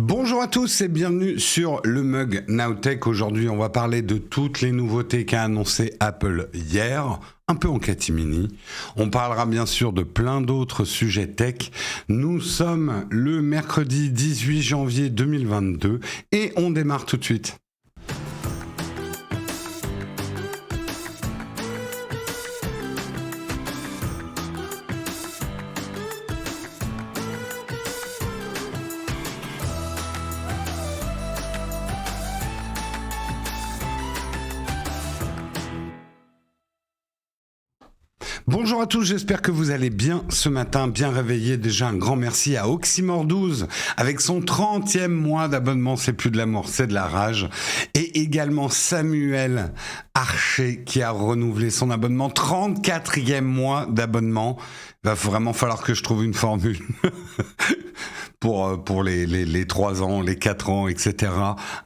Bonjour à tous et bienvenue sur le Mug Nowtech. Aujourd'hui, on va parler de toutes les nouveautés qu'a annoncé Apple hier, un peu en catimini. On parlera bien sûr de plein d'autres sujets tech. Nous sommes le mercredi 18 janvier 2022 et on démarre tout de suite. Bonjour à tous, j'espère que vous allez bien ce matin, bien réveillé. Déjà un grand merci à Oxymore12 avec son 30e mois d'abonnement, c'est plus de l'amour, c'est de la rage. Et également Samuel Archer qui a renouvelé son abonnement, 34e mois d'abonnement. Il va vraiment falloir que je trouve une formule pour les 3 ans, les 4 ans, etc.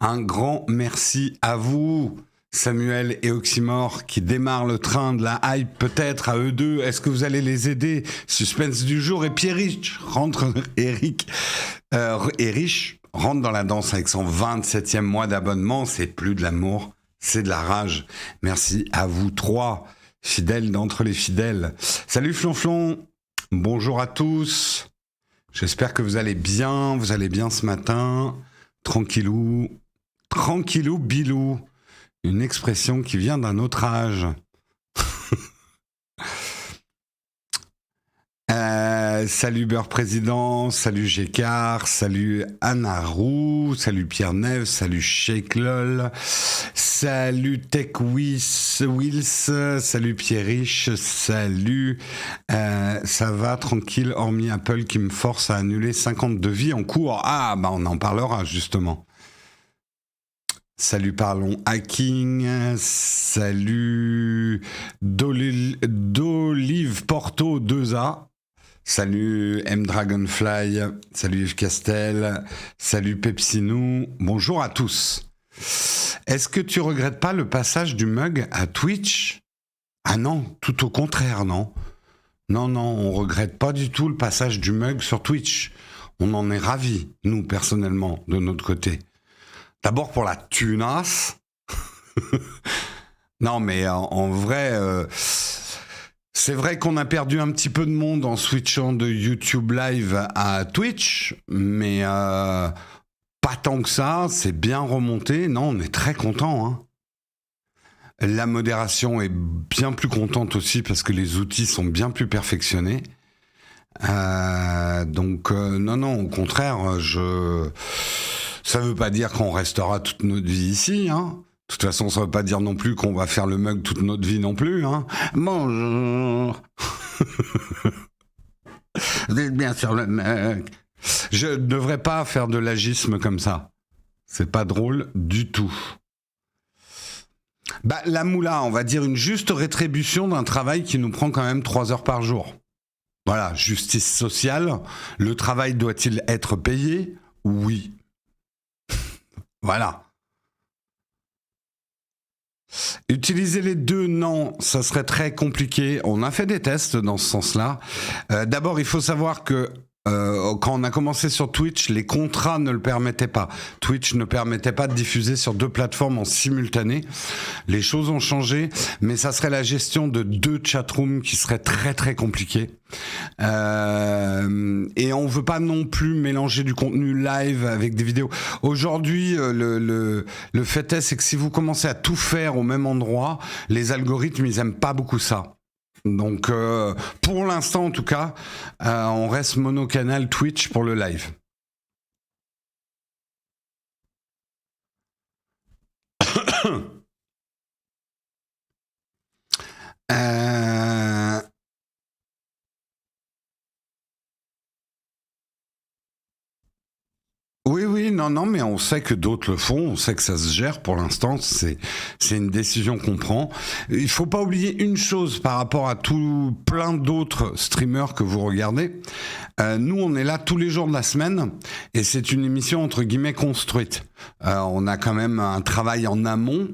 Un grand merci à vous. Samuel et Oxymore qui démarrent le train de la hype peut-être à eux deux. Est-ce que vous allez les aider? Suspense du jour. Et Pierre-Rich rentre, Eric rentre dans la danse avec son 27e mois d'abonnement. C'est plus de l'amour, c'est de la rage. Merci à vous trois, fidèles d'entre les fidèles. Salut Flonflon, bonjour à tous. J'espère que vous allez bien ce matin. Tranquillou bilou. Une expression qui vient d'un autre âge. Salut Beurre Président, salut Gécard, salut Anna Roux, salut Pierre Neves, salut Shake-Lol, salut TechWills, salut Pierre Rich, salut. Ça va tranquille, hormis Apple qui me force à annuler 50 devis en cours. Ah, bah on en parlera justement. Salut Parlons Hacking, salut d'Olive Porto 2A, salut M Dragonfly, salut Yves Castel, salut Pepsinou, bonjour à tous. Est-ce que tu regrettes pas le passage du Mug à Twitch? Ah non, tout au contraire, non. Non, on regrette pas du tout le passage du Mug sur Twitch. On en est ravis, nous personnellement, de notre côté. D'abord pour la tunasse. Non, mais en vrai, c'est vrai qu'on a perdu un petit peu de monde en switchant de YouTube Live à Twitch, mais pas tant que ça, c'est bien remonté. Non, on est très content, hein. La modération est bien plus contente aussi parce que les outils sont bien plus perfectionnés. Donc, non, au contraire, ça veut pas dire qu'on restera toute notre vie ici, hein. De toute façon, ça veut pas dire non plus qu'on va faire le Mug toute notre vie non plus, hein. Bonjour. Vous êtes bien sur le Mug. Je ne devrais pas faire de l'agisme comme ça. C'est pas drôle du tout. Bah, la moula, on va dire une juste rétribution d'un travail qui nous prend quand même 3 heures par jour. Voilà, justice sociale. Le travail doit-il être payé? Oui. Voilà. Utiliser les deux, non, ça serait très compliqué. On a fait des tests dans ce sens-là. D'abord, il faut savoir que quand on a commencé sur Twitch, les contrats ne le permettaient pas. Twitch ne permettait pas de diffuser sur 2 plateformes en simultané. Les choses ont changé, mais ça serait la gestion de 2 chatrooms qui serait très très compliquée. Et on veut pas non plus mélanger du contenu live avec des vidéos. Aujourd'hui, le fait c'est que si vous commencez à tout faire au même endroit, les algorithmes, ils aiment pas beaucoup ça. Donc, pour l'instant, en tout cas, on reste monocanal Twitch pour le live. Oui, non, mais on sait que d'autres le font, on sait que ça se gère pour l'instant, c'est une décision qu'on prend. Il faut pas oublier une chose par rapport à tout plein d'autres streamers que vous regardez. Nous, on est là tous les jours de la semaine et c'est une émission entre guillemets construite. On a quand même un travail en amont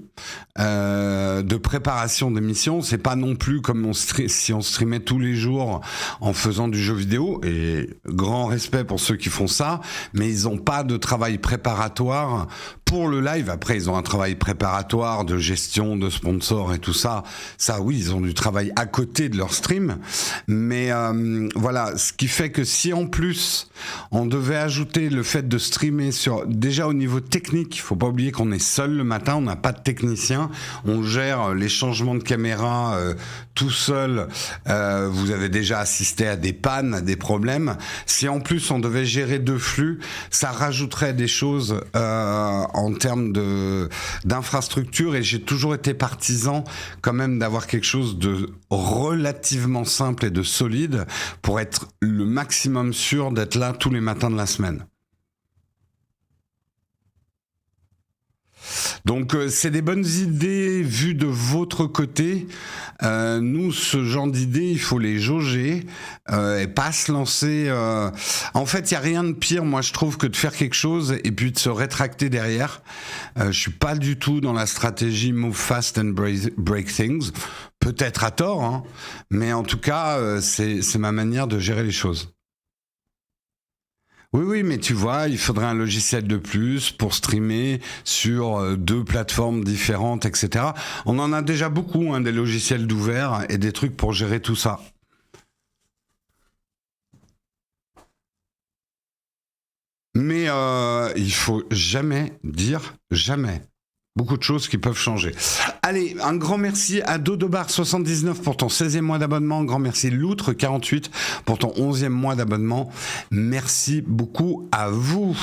de préparation d'émissions. C'est pas non plus comme si on streamait tous les jours en faisant du jeu vidéo. Et grand respect pour ceux qui font ça, mais ils n'ont pas de travail préparatoire pour le live. Après, ils ont un travail préparatoire de gestion, de sponsors et tout ça. Ça, oui, ils ont du travail à côté de leur stream. Mais voilà, ce qui fait que si en plus on devait ajouter le fait de streamer déjà au niveau technique, il faut pas oublier qu'on est seul le matin, on n'a pas de technicien, on gère les changements de caméra tout seul. Vous avez déjà assisté à des pannes, à des problèmes. Si en plus on devait gérer deux flux, ça rajouterait des choses en termes d'infrastructure, et j'ai toujours été partisan quand même d'avoir quelque chose de relativement simple et de solide pour être le maximum sûr d'être là tous les matins de la semaine. Donc c'est des bonnes idées vues de votre côté. Nous, ce genre d'idées, il faut les jauger et pas se lancer. En fait, il y a rien de pire, moi je trouve, que de faire quelque chose et puis de se rétracter derrière. Je suis pas du tout dans la stratégie move fast and break things. Peut-être à tort, hein, mais en tout cas, c'est ma manière de gérer les choses. Oui, mais tu vois, il faudrait un logiciel de plus pour streamer sur deux plateformes différentes, etc. On en a déjà beaucoup, hein, des logiciels d'ouvert et des trucs pour gérer tout ça. Mais il faut jamais dire jamais. Beaucoup de choses qui peuvent changer. Allez, un grand merci à Dodobar79 pour ton 16e mois d'abonnement. Un grand merci Loutre48 pour ton 11e mois d'abonnement. Merci beaucoup à vous.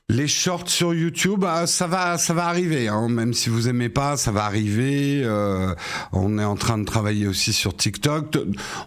Les shorts sur YouTube, ça va arriver, hein. Même si vous aimez pas, ça va arriver. On est en train de travailler aussi sur TikTok.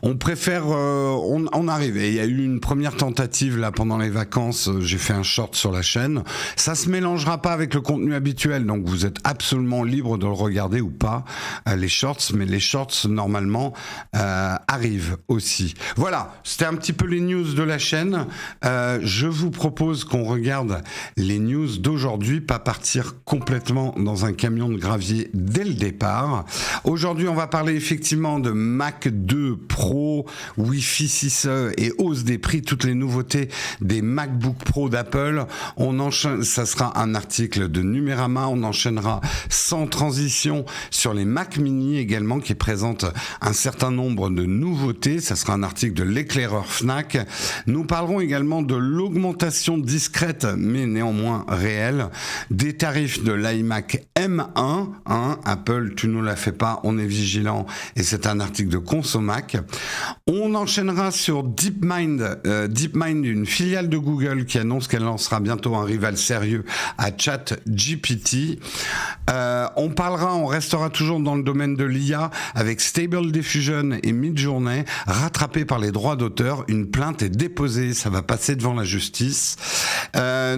On préfère, on arrive. Et il y a eu une première tentative là pendant les vacances. J'ai fait un short sur la chaîne. Ça se mélangera pas avec le contenu habituel, donc vous êtes absolument libre de le regarder ou pas, les shorts. Mais les shorts normalement arrivent aussi. Voilà, c'était un petit peu les news de la chaîne. Je vous propose qu'on regarde les news d'aujourd'hui, pas partir complètement dans un camion de gravier dès le départ. Aujourd'hui, on va parler effectivement de Mac 2 Pro, Wi-Fi 6E et hausse des prix, toutes les nouveautés des MacBook Pro d'Apple. On enchaîne, ça sera un article de Numérama, on enchaînera sans transition sur les Mac Mini également, qui présente un certain nombre de nouveautés. Ça sera un article de l'éclaireur Fnac. Nous parlerons également de l'augmentation discrète, mais néanmoins réel, des tarifs de l'iMac M1, hein, Apple, tu ne la fais pas, on est vigilant, et c'est un article de Consomac. On enchaînera sur DeepMind, une filiale de Google qui annonce qu'elle lancera bientôt un rival sérieux à ChatGPT. On restera toujours dans le domaine de l'IA avec Stable Diffusion et Midjourney, rattrapés par les droits d'auteur. Une plainte est déposée, ça va passer devant la justice.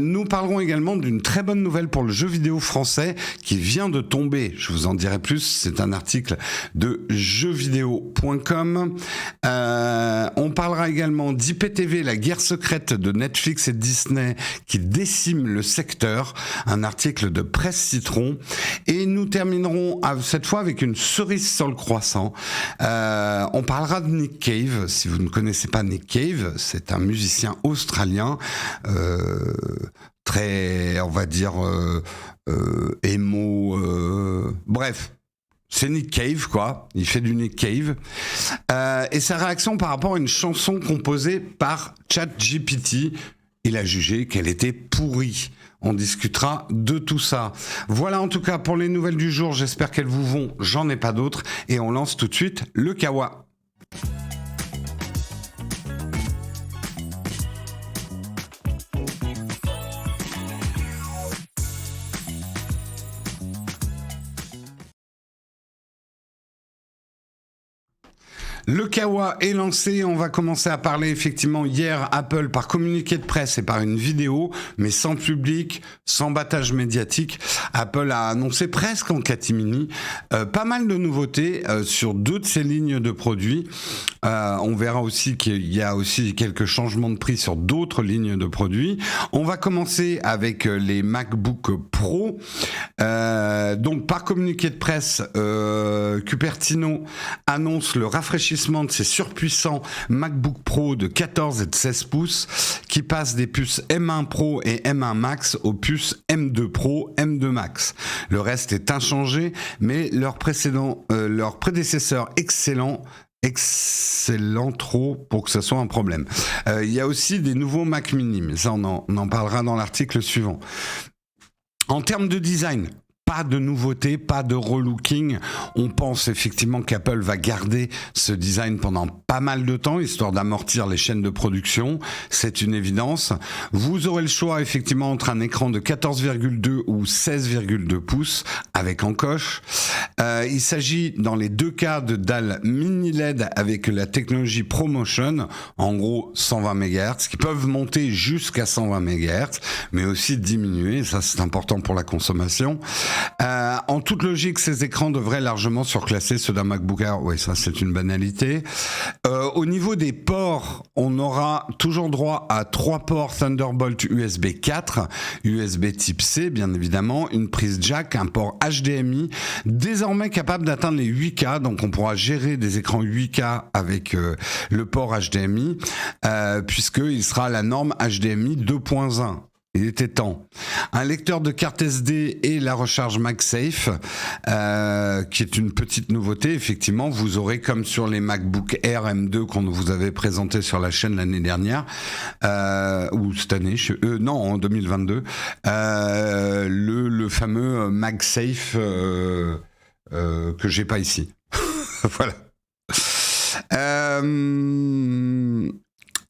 Nous parlerons également d'une très bonne nouvelle pour le jeu vidéo français qui vient de tomber. Je vous en dirai plus, c'est un article de jeuxvideo.com. On parlera également d'IPTV, la guerre secrète de Netflix et Disney qui décime le secteur, un article de Presse Citron. Et nous terminerons cette fois avec une cerise sur le croissant. On parlera de Nick Cave. Si vous ne connaissez pas Nick Cave, c'est un musicien australien très, on va dire, émo, bref. C'est Nick Cave, quoi. Il fait du Nick Cave. Et sa réaction par rapport à une chanson composée par ChatGPT, il a jugé qu'elle était pourrie. On discutera de tout ça. Voilà en tout cas pour les nouvelles du jour. J'espère qu'elles vous vont. J'en ai pas d'autres. Et on lance tout de suite le Kawa. Le Kawa est lancé, on va commencer à parler effectivement hier Apple par communiqué de presse et par une vidéo, mais sans public, sans battage médiatique. Apple a annoncé presque en catimini pas mal de nouveautés sur 2 de ses lignes de produits. On verra aussi qu'il y a aussi quelques changements de prix sur d'autres lignes de produits. On va commencer avec les MacBook Pro. Donc par communiqué de presse, Cupertino annonce le rafraîchissement de ces surpuissants MacBook Pro de 14 et de 16 pouces qui passent des puces M1 Pro et M1 Max aux puces M2 Pro, M2 Max. Le reste est inchangé, mais leur prédécesseur excellent trop pour que ce soit un problème. Il y a aussi des nouveaux Mac Mini, mais ça on en parlera dans l'article suivant. En termes de design, pas de nouveauté, pas de relooking. On pense effectivement qu'Apple va garder ce design pendant pas mal de temps, histoire d'amortir les chaînes de production. C'est une évidence. Vous aurez le choix effectivement entre un écran de 14,2 ou 16,2 pouces avec encoche. Il s'agit dans les 2 cas de dalles mini LED avec la technologie ProMotion, en gros 120 MHz, qui peuvent monter jusqu'à 120 MHz, mais aussi diminuer. Ça, c'est important pour la consommation. En toute logique, ces écrans devraient largement surclasser ceux d'un MacBook Air. Oui, ça c'est une banalité. Au niveau des ports, on aura toujours droit à 3 ports Thunderbolt USB 4, USB type C bien évidemment, une prise jack, un port HDMI, désormais capable d'atteindre les 8K, donc on pourra gérer des écrans 8K avec le port HDMI, puisqu'il sera la norme HDMI 2.1. Il était temps. Un lecteur de carte SD et la recharge MagSafe, qui est une petite nouveauté. Effectivement, vous aurez, comme sur les MacBook Air M2 qu'on vous avait présenté sur la chaîne l'année dernière, ou cette année, non, en 2022, le fameux MagSafe que j'ai pas ici. Voilà.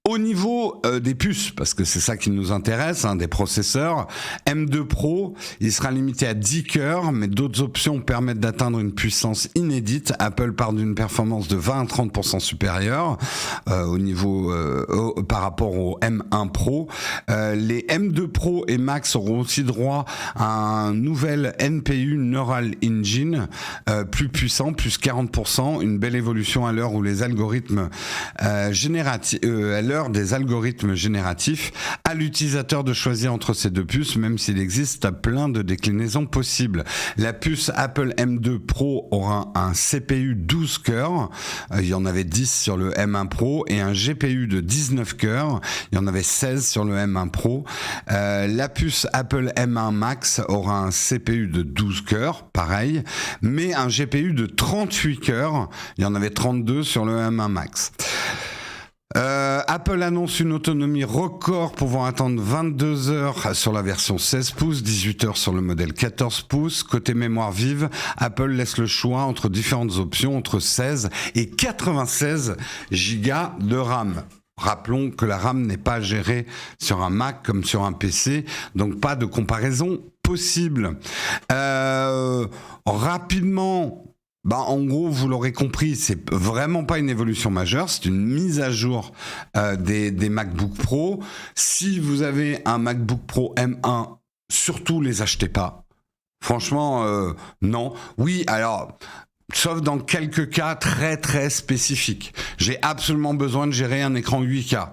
Au niveau des puces, parce que c'est ça qui nous intéresse, des processeurs, M2 Pro, il sera limité à 10 cœurs, mais d'autres options permettent d'atteindre une puissance inédite. Apple part d'une performance de 20 à 30% supérieure au niveau par rapport au M1 Pro. Les M2 Pro et Max auront aussi droit à un nouvel NPU Neural Engine plus puissant, plus 40%, une belle évolution à l'heure où les algorithmes des algorithmes génératifs, à l'utilisateur de choisir entre ces 2 puces, même s'il existe plein de déclinaisons possibles. La puce Apple M2 Pro aura un CPU 12 cœurs, il y en avait 10 sur le M1 Pro, et un GPU de 19 cœurs, il y en avait 16 sur le M1 Pro. La puce Apple M1 Max aura un CPU de 12 cœurs, pareil, mais un GPU de 38 cœurs, il y en avait 32 sur le M1 Max. Apple annonce une autonomie record pouvant atteindre 22 heures sur la version 16 pouces, 18 heures sur le modèle 14 pouces. Côté mémoire vive, Apple laisse le choix entre différentes options, entre 16 et 96 gigas de RAM. Rappelons que la RAM n'est pas gérée sur un Mac comme sur un PC, donc pas de comparaison possible. Rapidement... en gros, vous l'aurez compris, c'est vraiment pas une évolution majeure, c'est une mise à jour des MacBook Pro. Si vous avez un MacBook Pro M1, surtout les achetez pas. Franchement, non. Oui, alors... sauf dans quelques cas très très spécifiques. J'ai absolument besoin de gérer un écran 8K.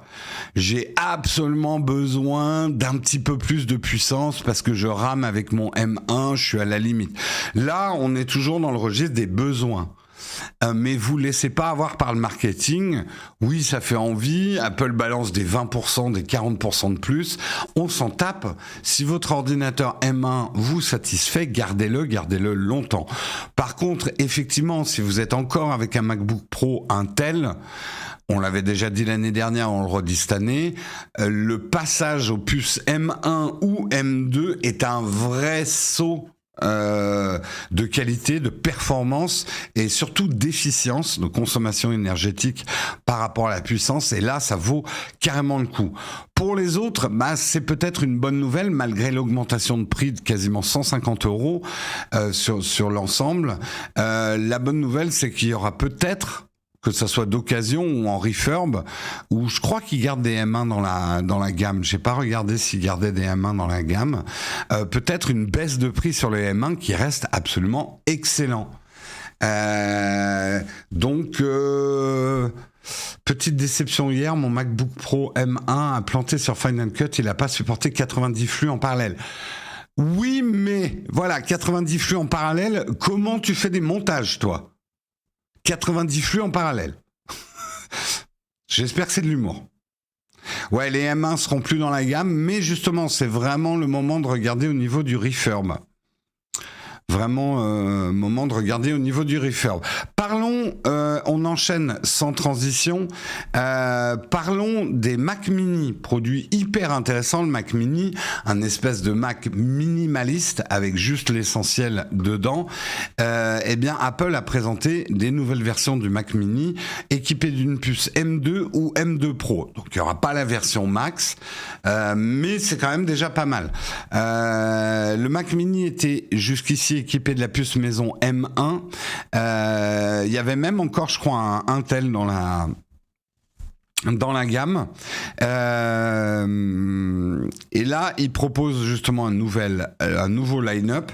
J'ai absolument besoin d'un petit peu plus de puissance parce que je rame avec mon M1, je suis à la limite. Là, on est toujours dans le registre des besoins. Mais vous laissez pas avoir par le marketing. Oui, ça fait envie. Apple balance des 20%, des 40% de plus. On s'en tape. Si votre ordinateur M1 vous satisfait, gardez-le longtemps. Par contre, effectivement, si vous êtes encore avec un MacBook Pro Intel, on l'avait déjà dit l'année dernière, on le redit cette année, le passage aux puces M1 ou M2 est un vrai saut de qualité, de performance et surtout d'efficience, de consommation énergétique par rapport à la puissance, et là ça vaut carrément le coup. Pour les autres, c'est peut-être une bonne nouvelle malgré l'augmentation de prix de quasiment 150 € sur l'ensemble. La bonne nouvelle, c'est qu'il y aura peut-être que ça soit d'occasion ou en refurb, où je crois qu'ils gardent des M1 dans la gamme. J'ai pas regardé s'ils gardaient des M1 dans la gamme. Peut-être une baisse de prix sur les M1 qui reste absolument excellent. Donc, petite déception hier, mon MacBook Pro M1 a planté sur Final Cut, il n'a pas supporté 90 flux en parallèle. Oui, mais voilà, 90 flux en parallèle, comment tu fais des montages, toi ? 90 flux en parallèle. J'espère que c'est de l'humour. Ouais, les M1 seront plus dans la gamme, mais justement, c'est vraiment le moment de regarder au niveau du refurb. Vraiment, moment de regarder au niveau du refurb. Parlons, on enchaîne sans transition. Parlons des Mac Mini, produit hyper intéressant, le Mac Mini, un espèce de Mac minimaliste avec juste l'essentiel dedans. Eh bien, Apple a présenté des nouvelles versions du Mac Mini équipées d'une puce M2 ou M2 Pro. Donc, il n'y aura pas la version Max, mais c'est quand même déjà pas mal. Le Mac Mini était jusqu'ici équipé de la puce maison M1. Il y avait même encore, je crois, un Intel dans la gamme. Et là, il propose justement un nouveau line-up.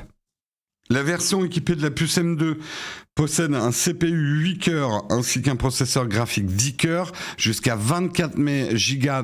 La version équipée de la puce M2 possède un CPU 8 cœurs ainsi qu'un processeur graphique 10 cœurs jusqu'à 24 Go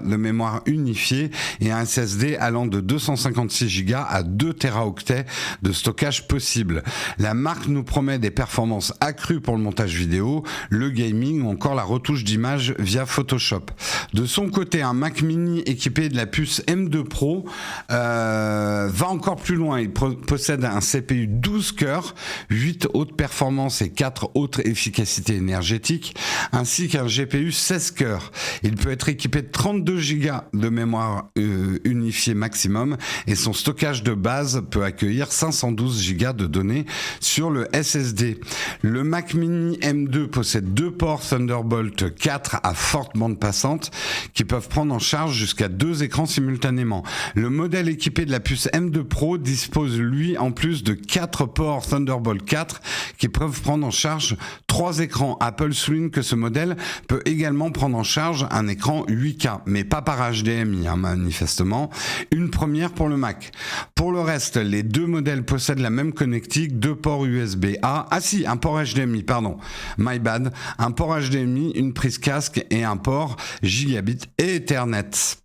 de mémoire unifiée et un SSD allant de 256 Go à 2 Teraoctets de stockage possible. La marque nous promet des performances accrues pour le montage vidéo, le gaming ou encore la retouche d'images via Photoshop. De son côté, un Mac Mini équipé de la puce M2 Pro va encore plus loin. Il possède un CPU 12 cœurs, 8 haute performance et 4 autres efficacités énergétiques, ainsi qu'un GPU 16 cœurs. Il peut être équipé de 32 Go de mémoire unifiée maximum et son stockage de base peut accueillir 512 Go de données sur le SSD. Le Mac Mini M2 possède 2 ports Thunderbolt 4 à forte bande passante qui peuvent prendre en charge jusqu'à 2 écrans simultanément. Le modèle équipé de la puce M2 Pro dispose lui en plus de 4 ports Thunderbolt 4 qui peuvent prendre en charge 3 écrans. Apple souligne que ce modèle peut également prendre en charge un écran 8K, mais pas par HDMI, manifestement. Une première pour le Mac. Pour le reste, les deux modèles possèdent la même connectique, 2 ports USB-A. Ah si, un port HDMI, pardon. My bad. Un port HDMI, une prise casque et un port Gigabit et Ethernet.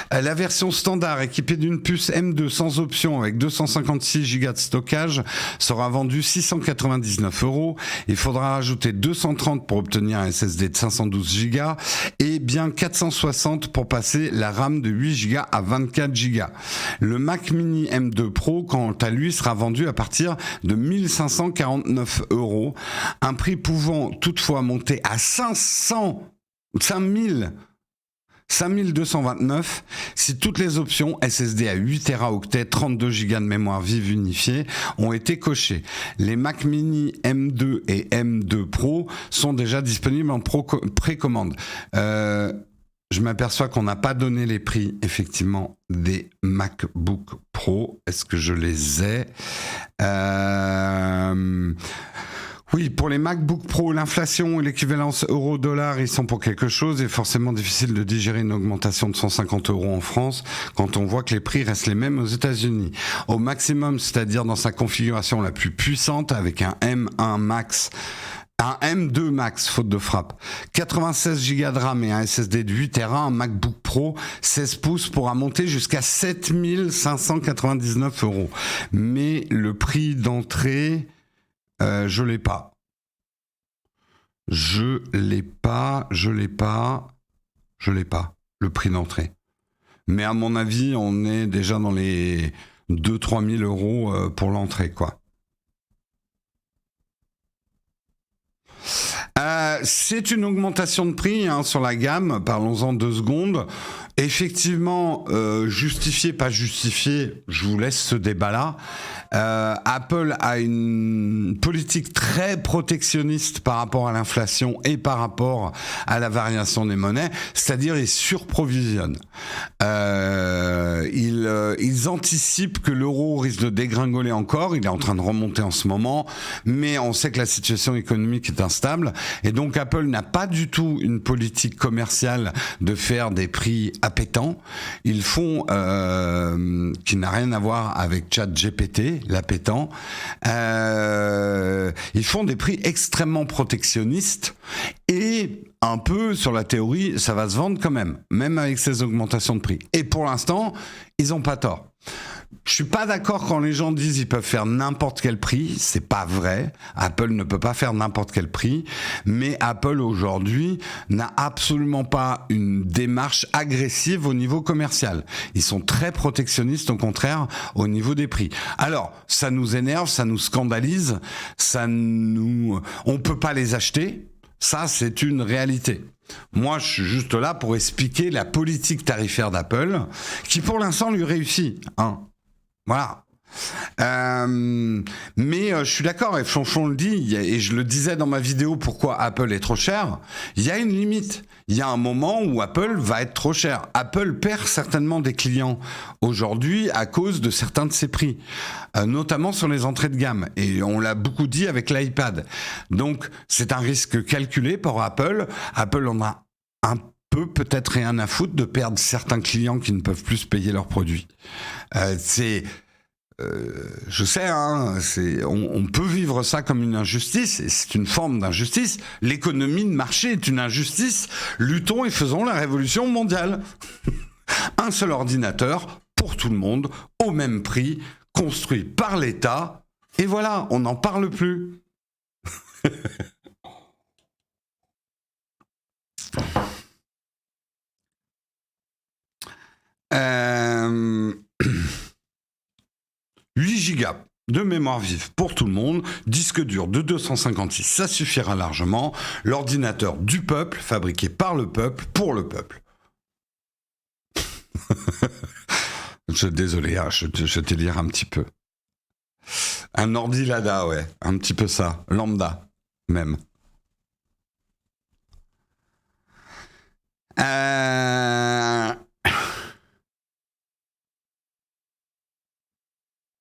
La version standard équipée d'une puce M2 sans option avec 256 Go de stockage sera vendue 699 €. Il faudra rajouter 230 pour obtenir un SSD de 512 Go et bien 460 pour passer la RAM de 8 Go à 24 Go. Le Mac Mini M2 Pro, quant à lui, sera vendu à partir de 1549 €. Un prix pouvant toutefois monter à 5229 si toutes les options SSD à 8 Teraoctets, 32 Go de mémoire vive unifiée ont été cochées. Les Mac Mini M2 et M2 Pro sont déjà disponibles en précommande. Je m'aperçois qu'on n'a pas donné les prix, effectivement, des MacBook Pro. Est-ce que je les ai ? Oui, pour les MacBook Pro, l'inflation et l'équivalence euro-dollar, ils sont pour quelque chose. Il est forcément difficile de digérer une augmentation de 150 € en France quand on voit que les prix restent les mêmes aux États-Unis. Au maximum, c'est-à-dire dans sa configuration la plus puissante, avec un M1 Max, un M2 Max, faute de frappe, 96 Go de RAM et un SSD de 8 Tera, un MacBook Pro 16 pouces pourra monter jusqu'à 7599 €. Mais le prix d'entrée... je l'ai pas. Le prix d'entrée. Mais à mon avis, on est déjà dans les 2-3 000 € pour l'entrée, quoi. C'est une augmentation de prix sur la gamme, parlons-en 2 secondes. Effectivement, justifié, pas justifié, je vous laisse ce débat-là. Apple a une politique très protectionniste par rapport à l'inflation et par rapport à la variation des monnaies, c'est-à-dire ils surprovisionnent. Ils anticipent que l'euro risque de dégringoler encore, il est en train de remonter en ce moment, mais on sait que la situation économique est instable Et donc Apple n'a pas du tout une politique commerciale de faire des prix appétants. Ils font, qui n'a rien à voir avec ChatGPT, l'appétant, ils font des prix extrêmement protectionnistes et un peu sur la théorie, ça va se vendre quand même avec ces augmentations de prix. Et pour l'instant, ils n'ont pas tort. Je suis pas d'accord quand les gens disent ils peuvent faire n'importe quel prix, c'est pas vrai. Apple ne peut pas faire n'importe quel prix, mais Apple aujourd'hui n'a absolument pas une démarche agressive au niveau commercial. Ils sont très protectionnistes au contraire au niveau des prix. Alors, ça nous énerve, ça nous scandalise, on peut pas les acheter. Ça, c'est une réalité. Moi, je suis juste là pour expliquer la politique tarifaire d'Apple, qui pour l'instant lui réussit, hein. Voilà. Mais je suis d'accord, et Flonchon le dit, et je le disais dans ma vidéo pourquoi Apple est trop cher, il y a une limite. Il y a un moment où Apple va être trop cher. Apple perd certainement des clients aujourd'hui à cause de certains de ses prix, notamment sur les entrées de gamme. Et on l'a beaucoup dit avec l'iPad. Donc, c'est un risque calculé pour Apple. Apple en a un peut-être rien à foutre de perdre certains clients qui ne peuvent plus payer leurs produits. Je sais, hein, on peut vivre ça comme une injustice, et c'est une forme d'injustice. L'économie de marché est une injustice. Luttons et faisons la révolution mondiale. Un seul ordinateur pour tout le monde, au même prix, construit par l'État, et voilà, on n'en parle plus. Euh... 8 gigas de mémoire vive pour tout le monde, disque dur de 256, ça suffira largement. L'ordinateur du peuple, fabriqué par le peuple, pour le peuple. Désolé, hein, je te lire un petit peu. Un ordi Lada, ouais, un petit peu ça, lambda, même.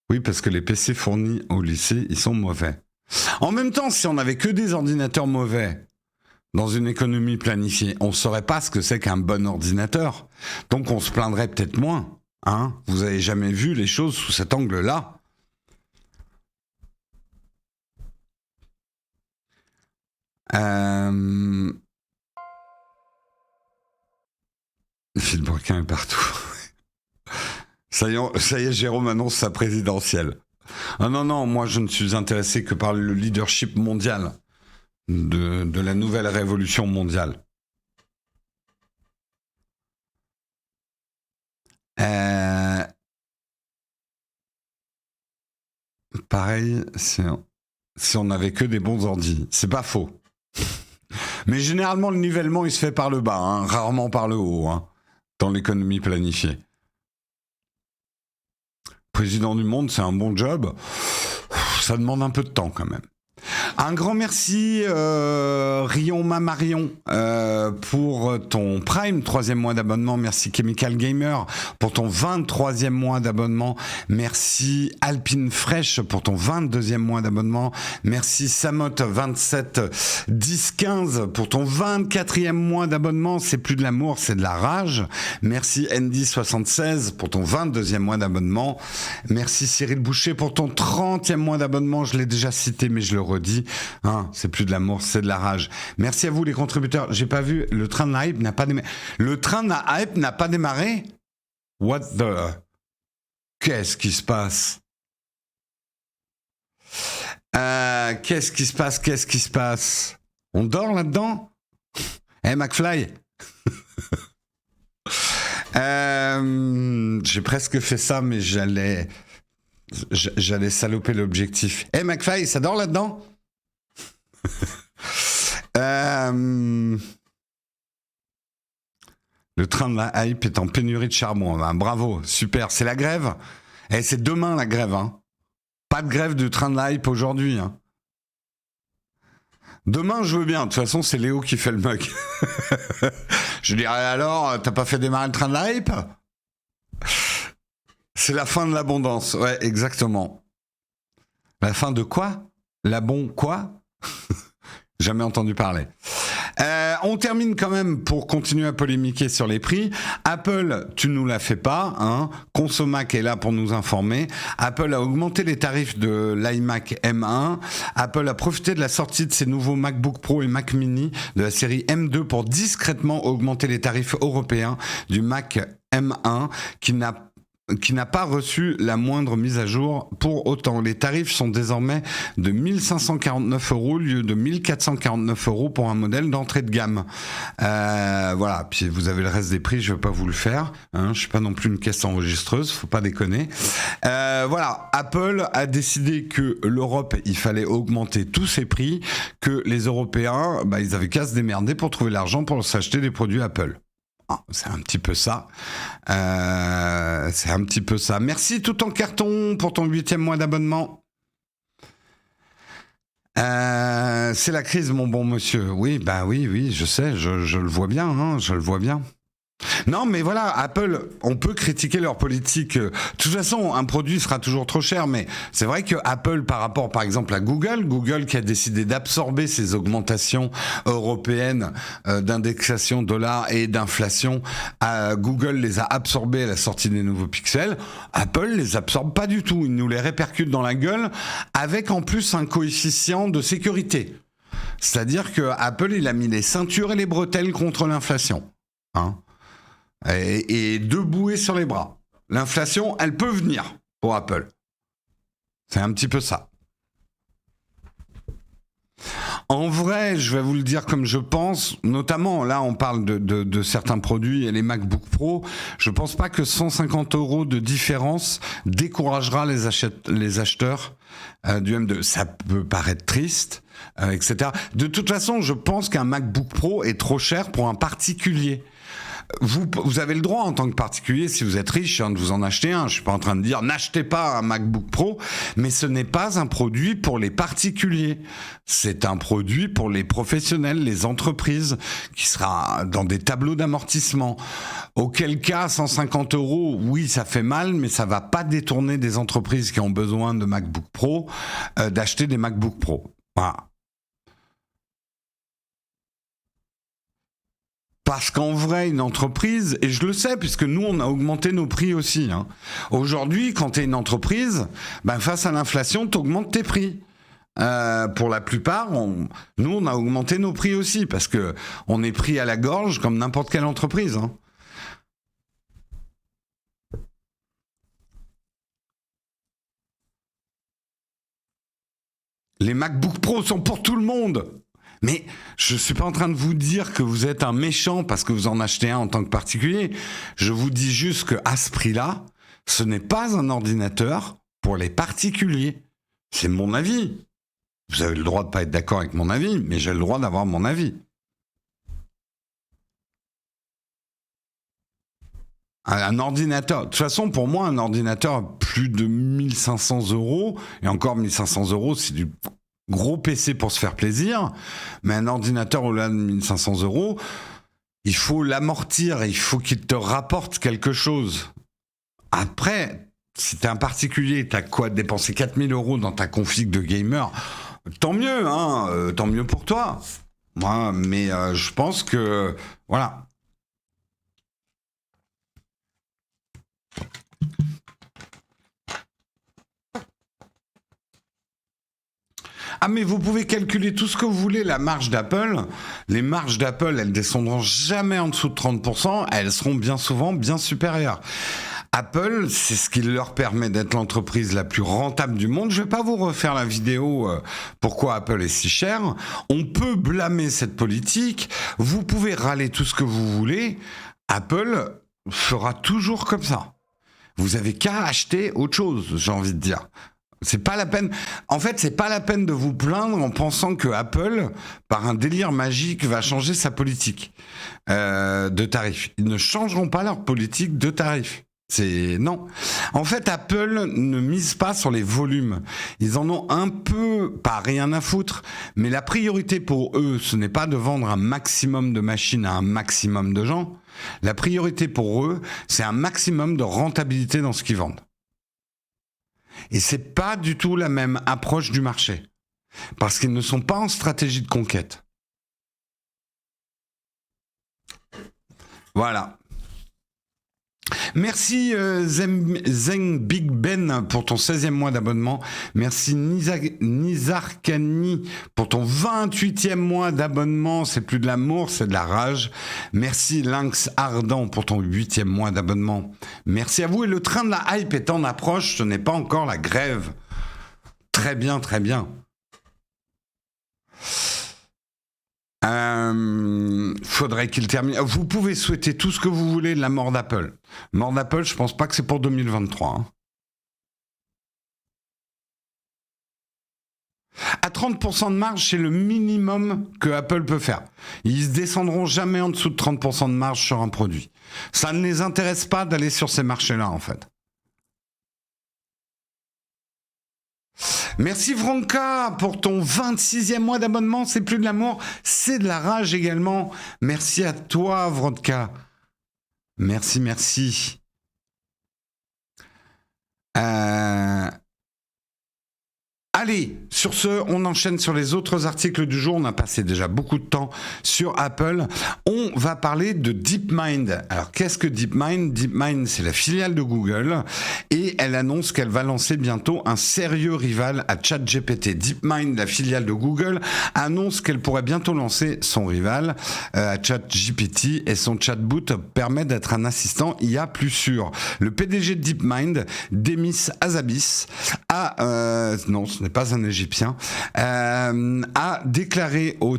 Oui, parce que les PC fournis au lycée, ils sont mauvais. En même temps, si on avait que des ordinateurs mauvais dans une économie planifiée, on ne saurait pas ce que c'est qu'un bon ordinateur. Donc on se plaindrait peut-être moins. Hein, vous avez jamais vu les choses sous cet angle-là. Phil Brequin est partout. Ça y est, Jérôme annonce sa présidentielle. Ah non, moi je ne suis intéressé que par le leadership mondial de la nouvelle révolution mondiale. Pareil, si on n'avait que des bons ordis. C'est pas faux. Mais généralement, le nivellement, il se fait par le bas, hein, rarement par le haut, hein, dans l'économie planifiée. Président du monde, c'est un bon job. Ça demande un peu de temps quand même. Un grand merci, Rion Mamarion, pour ton Prime, 3e mois d'abonnement. Merci Chemical Gamer pour ton 23e mois d'abonnement. Merci Alpine Fresh pour ton 22e mois d'abonnement. Merci Samot 27 10 15 pour ton 24e mois d'abonnement. C'est plus de l'amour, c'est de la rage. Merci Andy 76 pour ton 22e mois d'abonnement. Merci Cyril Boucher pour ton 30e mois d'abonnement. Je l'ai déjà cité, mais je le redis. Hein, c'est plus de l'amour, c'est de la rage. Merci à vous les contributeurs. J'ai pas vu, le train de la hype n'a pas démarré. Le train de la hype n'a pas démarré? What the... Qu'est-ce qui se passe? Qu'est-ce qui se passe? On dort là-dedans? McFly. J'ai presque fait ça, mais j'allais saloper l'objectif. McFly, ça dort là-dedans? Le train de la hype est en pénurie de charbon. Ben, bravo, super. C'est la grève. C'est demain la grève. Hein. Pas de grève du train de la hype aujourd'hui. Hein. Demain, je veux bien. De toute façon, c'est Léo qui fait le mug. Je dirais alors, t'as pas fait démarrer le train de la hype? C'est la fin de l'abondance. Ouais, exactement. La fin de quoi? Quoi? Jamais entendu parler. On termine quand même pour continuer à polémiquer sur les prix. Apple, tu nous la fais pas, hein. Consomac est là pour nous informer. Apple a augmenté les tarifs de l'iMac M1. Apple a profité de la sortie de ses nouveaux MacBook Pro et Mac Mini de la série M2 pour discrètement augmenter les tarifs européens du Mac M1 qui n'a pas reçu la moindre mise à jour. Pour autant, les tarifs sont désormais de 1549 € au lieu de 1449 € pour un modèle d'entrée de gamme. Voilà, puis vous avez le reste des prix, je ne vais pas vous le faire. Hein, je suis pas non plus une caisse enregistreuse, faut pas déconner. Voilà, Apple a décidé que l'Europe, il fallait augmenter tous ses prix, que les Européens, ils avaient qu'à se démerder pour trouver l'argent pour s'acheter des produits Apple. Ah, c'est un petit peu ça. C'est un petit peu ça. Merci tout en carton pour ton 8e mois d'abonnement. C'est la crise, mon bon monsieur. Oui, oui, je sais, je le vois bien, hein, je le vois bien. Non, mais voilà, Apple, on peut critiquer leur politique. De toute façon, un produit sera toujours trop cher, mais c'est vrai que Apple, par rapport, par exemple, à Google qui a décidé d'absorber ces augmentations européennes d'indexation dollar et d'inflation, Google les a absorbés à la sortie des nouveaux pixels. Apple les absorbe pas du tout. Il nous les répercute dans la gueule avec en plus un coefficient de sécurité. C'est-à-dire que Apple, il a mis les ceintures et les bretelles contre l'inflation. Hein? Et deux bouées sur les bras. L'inflation, elle peut venir pour Apple. C'est un petit peu ça. En vrai, je vais vous le dire comme je pense, notamment là on parle de certains produits et les MacBook Pro, je pense pas que 150 € de différence découragera les acheteurs du M2. Ça peut paraître triste, etc. De toute façon, je pense qu'un MacBook Pro est trop cher pour un particulier. Vous avez le droit en tant que particulier, si vous êtes riche, de vous en acheter un. Je suis pas en train de dire n'achetez pas un MacBook Pro, mais ce n'est pas un produit pour les particuliers. C'est un produit pour les professionnels, les entreprises, qui sera dans des tableaux d'amortissement. Auquel cas, 150 €, oui, ça fait mal, mais ça va pas détourner des entreprises qui ont besoin de MacBook Pro d'acheter des MacBook Pro. Voilà. Parce qu'en vrai, une entreprise, et je le sais, puisque nous, on a augmenté nos prix aussi. Hein. Aujourd'hui, quand tu es une entreprise, face à l'inflation, tu augmentes tes prix. Pour la plupart, nous, on a augmenté nos prix aussi, parce que on est pris à la gorge comme n'importe quelle entreprise. Hein. Les MacBook Pro sont pour tout le monde. Mais je ne suis pas en train de vous dire que vous êtes un méchant parce que vous en achetez un en tant que particulier. Je vous dis juste qu'à ce prix-là, ce n'est pas un ordinateur pour les particuliers. C'est mon avis. Vous avez le droit de ne pas être d'accord avec mon avis, mais j'ai le droit d'avoir mon avis. Un ordinateur, de toute façon, pour moi, un ordinateur à plus de 1500 €, et encore 1500 €, c'est du gros PC pour se faire plaisir, mais un ordinateur au-delà de 1500 €, il faut l'amortir, il faut qu'il te rapporte quelque chose. Après, si t'es un particulier, t'as quoi dépenser 4000 € dans ta config de gamer, tant mieux, hein, tant mieux pour toi. Moi, mais je pense que, voilà. Ah mais vous pouvez calculer tout ce que vous voulez, la marge d'Apple. Les marges d'Apple, elles descendront jamais en dessous de 30%, elles seront bien souvent bien supérieures. Apple, c'est ce qui leur permet d'être l'entreprise la plus rentable du monde. Je vais pas vous refaire la vidéo pourquoi Apple est si cher. On peut blâmer cette politique, vous pouvez râler tout ce que vous voulez. Apple fera toujours comme ça. Vous avez qu'à acheter autre chose, j'ai envie de dire. C'est pas la peine. En fait, c'est pas la peine de vous plaindre en pensant que Apple, par un délire magique, va changer sa politique de tarifs. Ils ne changeront pas leur politique de tarifs. C'est non. En fait, Apple ne mise pas sur les volumes. Ils en ont un peu, pas rien à foutre, mais la priorité pour eux, ce n'est pas de vendre un maximum de machines à un maximum de gens. La priorité pour eux, c'est un maximum de rentabilité dans ce qu'ils vendent. Et c'est pas du tout la même approche du marché. Parce qu'ils ne sont pas en stratégie de conquête. Voilà. Merci Zeng Big Ben pour ton 16e mois d'abonnement. Merci Nizarkani pour ton 28e mois d'abonnement. C'est plus de l'amour, c'est de la rage. Merci Lynx Ardent pour ton 8e mois d'abonnement. Merci à vous. Et le train de la hype est en approche. Ce n'est pas encore la grève. Très bien, très bien. Faudrait qu'il termine. Vous pouvez souhaiter tout ce que vous voulez de la mort d'Apple. Mort d'Apple, je pense pas que c'est pour 2023. Hein. À 30% de marge, c'est le minimum que Apple peut faire. Ils ne descendront jamais en dessous de 30% de marge sur un produit. Ça ne les intéresse pas d'aller sur ces marchés-là, en fait. Merci Franca pour ton 26e mois d'abonnement. C'est plus de l'amour, c'est de la rage également. Merci à toi, Vrodka. Merci, merci. Allez, sur ce, on enchaîne sur les autres articles du jour. On a passé déjà beaucoup de temps sur Apple. On va parler de DeepMind. Alors, qu'est-ce que DeepMind ? DeepMind, c'est la filiale de Google et elle annonce qu'elle va lancer bientôt un sérieux rival à ChatGPT. DeepMind, la filiale de Google, annonce qu'elle pourrait bientôt lancer son rival à ChatGPT et son chatbot permet d'être un assistant IA plus sûr. Le PDG de DeepMind, Demis Hassabis, non, ce n'est pas un Égyptien, a déclaré au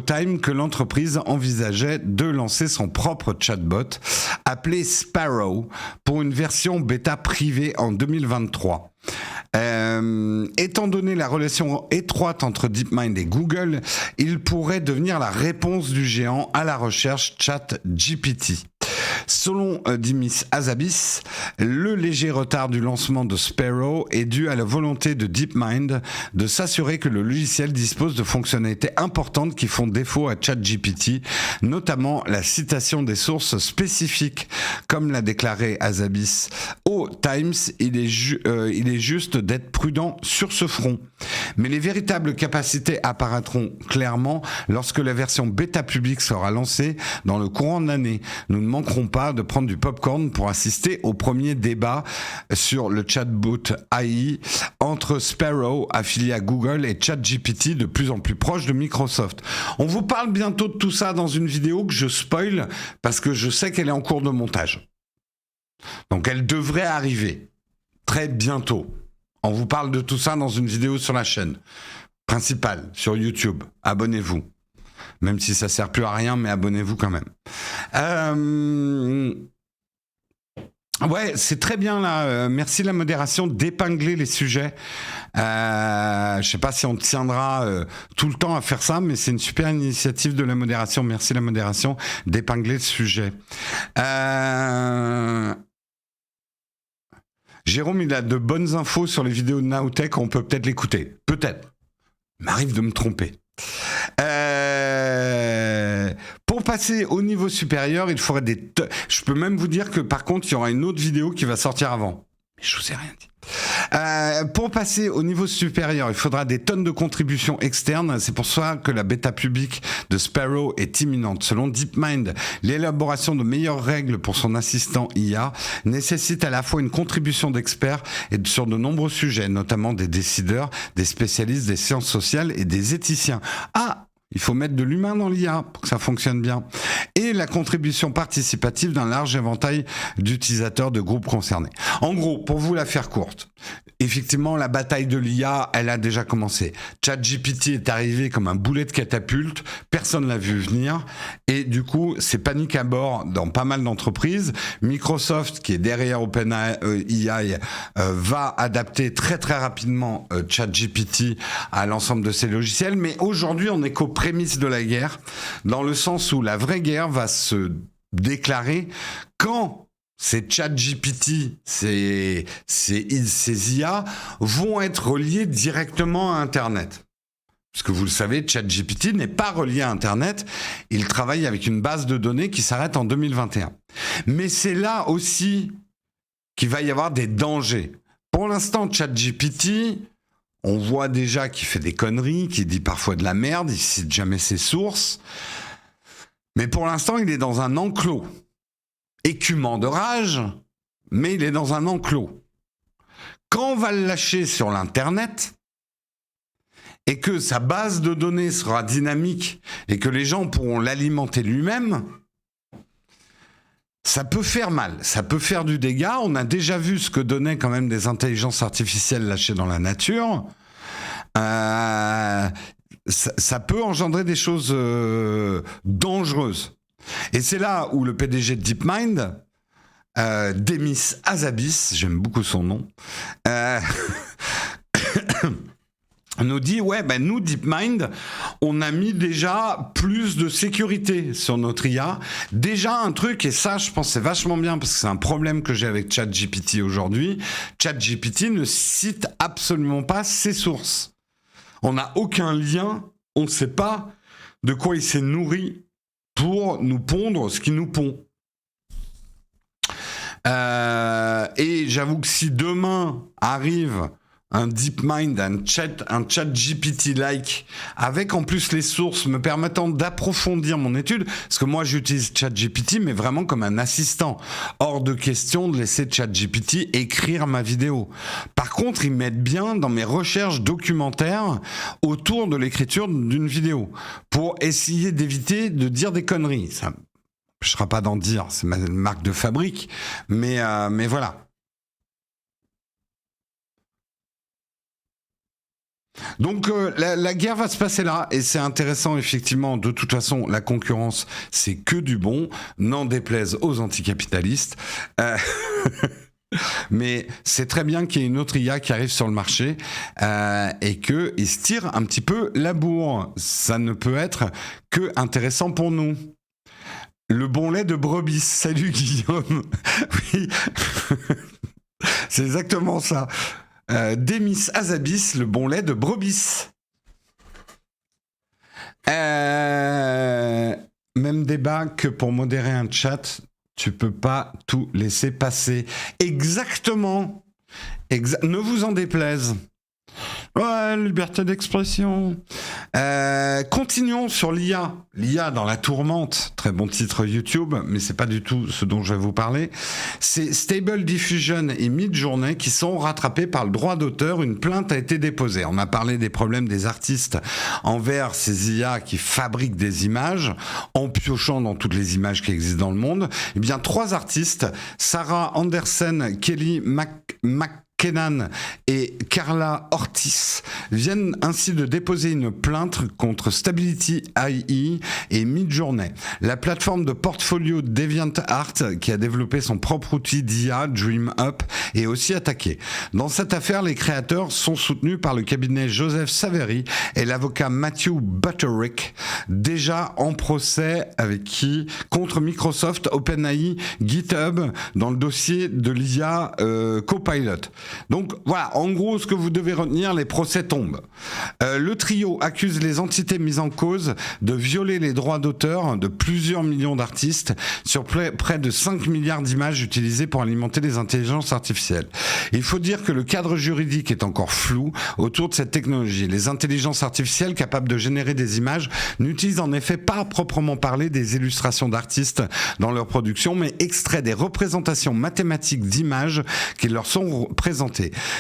Time que l'entreprise envisageait de lancer son propre chatbot appelé Sparrow pour une version bêta privée en 2023. Étant donné la relation étroite entre DeepMind et Google, il pourrait devenir la réponse du géant à la recherche ChatGPT. Selon Demis Hassabis, le léger retard du lancement de Sparrow est dû à la volonté de DeepMind de s'assurer que le logiciel dispose de fonctionnalités importantes qui font défaut à ChatGPT, notamment la citation des sources spécifiques. Comme l'a déclaré Hassabis au Times, il est juste d'être prudent sur ce front. Mais les véritables capacités apparaîtront clairement lorsque la version bêta publique sera lancée dans le courant de l'année. Nous ne manquerons pas de prendre du popcorn pour assister au premier débat sur le chatbot AI entre Sparrow, affilié à Google, et ChatGPT, de plus en plus proche de Microsoft. On vous parle bientôt de tout ça dans une vidéo que je spoil parce que je sais qu'elle est en cours de montage. Donc elle devrait arriver très bientôt. On vous parle de tout ça dans une vidéo sur la chaîne principale, sur YouTube. Abonnez-vous. Même si ça sert plus à rien, mais abonnez-vous quand même. Ouais, c'est très bien là. Merci la modération d'épingler les sujets. Je sais pas si on tiendra tout le temps à faire ça, mais c'est une super initiative de la modération. Merci la modération d'épingler le sujet. Jérôme, il a de bonnes infos sur les vidéos de Nowtech. On peut peut-être l'écouter. Peut-être. Il m'arrive de me tromper. Pour passer au niveau supérieur, il faudrait je peux même vous dire que par contre, il y aura une autre vidéo qui va sortir avant. Mais je vous ai rien dit. Pour passer au niveau supérieur, il faudra des tonnes de contributions externes. C'est pour ça que la bêta publique de Sparrow est imminente. Selon DeepMind, l'élaboration de meilleures règles pour son assistant IA nécessite à la fois une contribution d'experts et sur de nombreux sujets, notamment des décideurs, des spécialistes des sciences sociales et des éthiciens. Il faut mettre de l'humain dans l'IA pour que ça fonctionne bien. Et la contribution participative d'un large éventail d'utilisateurs de groupes concernés. En gros, pour vous la faire courte, effectivement, la bataille de l'IA, elle a déjà commencé. ChatGPT est arrivé comme un boulet de catapulte, personne l'a vu venir, et du coup, c'est panique à bord dans pas mal d'entreprises. Microsoft, qui est derrière OpenAI, va adapter très très rapidement ChatGPT à l'ensemble de ses logiciels, mais aujourd'hui, on est qu'aux prémices de la guerre, dans le sens où la vraie guerre va se déclarer quand ces ChatGPT, ces IA vont être reliés directement à Internet. Parce que vous le savez, ChatGPT n'est pas relié à Internet. Il travaille avec une base de données qui s'arrête en 2021. Mais c'est là aussi qu'il va y avoir des dangers. Pour l'instant, ChatGPT, on voit déjà qu'il fait des conneries, qu'il dit parfois de la merde, il cite jamais ses sources. Mais pour l'instant, il est dans un enclos. Écumant de rage, mais il est dans un enclos. Quand on va le lâcher sur l'Internet, et que sa base de données sera dynamique, et que les gens pourront l'alimenter lui-même, ça peut faire mal, ça peut faire du dégât. On a déjà vu ce que donnaient quand même des intelligences artificielles lâchées dans la nature. Ça peut engendrer des choses dangereuses. Et c'est là où le PDG de DeepMind, Demis Hassabis, j'aime beaucoup son nom, nous dit, nous, DeepMind, on a mis déjà plus de sécurité sur notre IA. Déjà un truc, et ça, je pense, c'est vachement bien, parce que c'est un problème que j'ai avec ChatGPT aujourd'hui. ChatGPT ne cite absolument pas ses sources. On n'a aucun lien, on ne sait pas de quoi il s'est nourri pour nous pondre ce qu'il nous pond. Et j'avoue que si demain arrive un DeepMind, un chat GPT-like, avec en plus les sources me permettant d'approfondir mon étude, parce que moi j'utilise ChatGPT, mais vraiment comme un assistant. Hors de question de laisser ChatGPT écrire ma vidéo. Par contre, ils m'aident bien dans mes recherches documentaires autour de l'écriture d'une vidéo, pour essayer d'éviter de dire des conneries. Ça ne m'empêchera pas d'en dire, c'est ma marque de fabrique, mais voilà. Donc la guerre va se passer là, et c'est intéressant effectivement. De toute façon, la concurrence, c'est que du bon, n'en déplaise aux anticapitalistes. Mais c'est très bien qu'il y ait une autre IA qui arrive sur le marché et qu'il se tire un petit peu la bourre. Ça ne peut être que intéressant pour nous. Le bon lait de brebis. Salut Guillaume. Oui, c'est exactement ça. Demis Hassabis, le bon lait de brebis. Même débat que pour modérer un chat, tu peux pas tout laisser passer. Exactement. Ne vous en déplaise. Ouais, liberté d'expression. Continuons sur l'IA. L'IA dans la tourmente. Très bon titre YouTube, mais c'est pas du tout ce dont je vais vous parler. C'est Stable Diffusion et Midjourney qui sont rattrapés par le droit d'auteur. Une plainte a été déposée. On a parlé des problèmes des artistes envers ces IA qui fabriquent des images en piochant dans toutes les images qui existent dans le monde. Eh bien, 3 artistes, Sarah Andersen, Kelly McKennan et Carla Ortiz, viennent ainsi de déposer une plainte contre Stability AI et Midjourney. La plateforme de portfolio DeviantArt, qui a développé son propre outil d'IA, DreamUp, est aussi attaquée. Dans cette affaire, les créateurs sont soutenus par le cabinet Joseph Saveri et l'avocat Matthew Butterick, déjà en procès avec qui? Contre Microsoft, OpenAI, GitHub, dans le dossier de l'IA Copilot. Donc voilà, en gros, ce que vous devez retenir, les procès tombent. Le trio accuse les entités mises en cause de violer les droits d'auteur de plusieurs millions d'artistes sur près de 5 milliards d'images utilisées pour alimenter les intelligences artificielles. Il faut dire que le cadre juridique est encore flou autour de cette technologie. Les intelligences artificielles capables de générer des images n'utilisent en effet pas à proprement parler des illustrations d'artistes dans leur production, mais extraient des représentations mathématiques d'images qui leur sont présentées.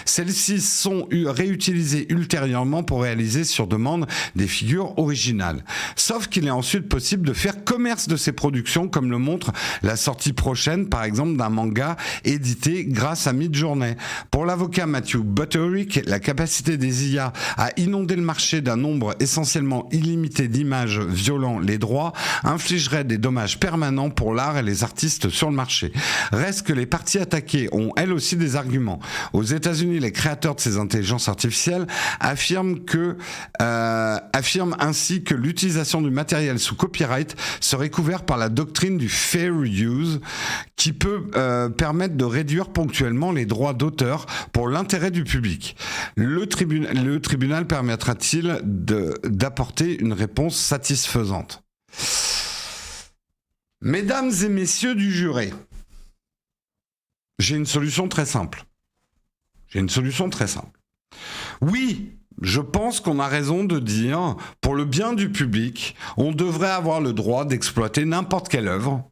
Celles-ci sont réutilisées ultérieurement pour réaliser sur demande des figures originales. Sauf qu'il est ensuite possible de faire commerce de ces productions, comme le montre la sortie prochaine, par exemple, d'un manga édité grâce à Midjourney. Pour l'avocat Matthew Butterick, la capacité des IA à inonder le marché d'un nombre essentiellement illimité d'images violant les droits infligerait des dommages permanents pour l'art et les artistes sur le marché. Reste que les parties attaquées ont elles aussi des arguments. Aux États-Unis, les créateurs de ces intelligences artificielles affirment ainsi que l'utilisation du matériel sous copyright serait couverte par la doctrine du fair use, qui peut permettre de réduire ponctuellement les droits d'auteur pour l'intérêt du public. Le tribunal permettra-t-il d'apporter une réponse satisfaisante? Mesdames et messieurs du juré, j'ai une solution très simple. J'ai une solution très simple. Oui, je pense qu'on a raison de dire, pour le bien du public, on devrait avoir le droit d'exploiter n'importe quelle œuvre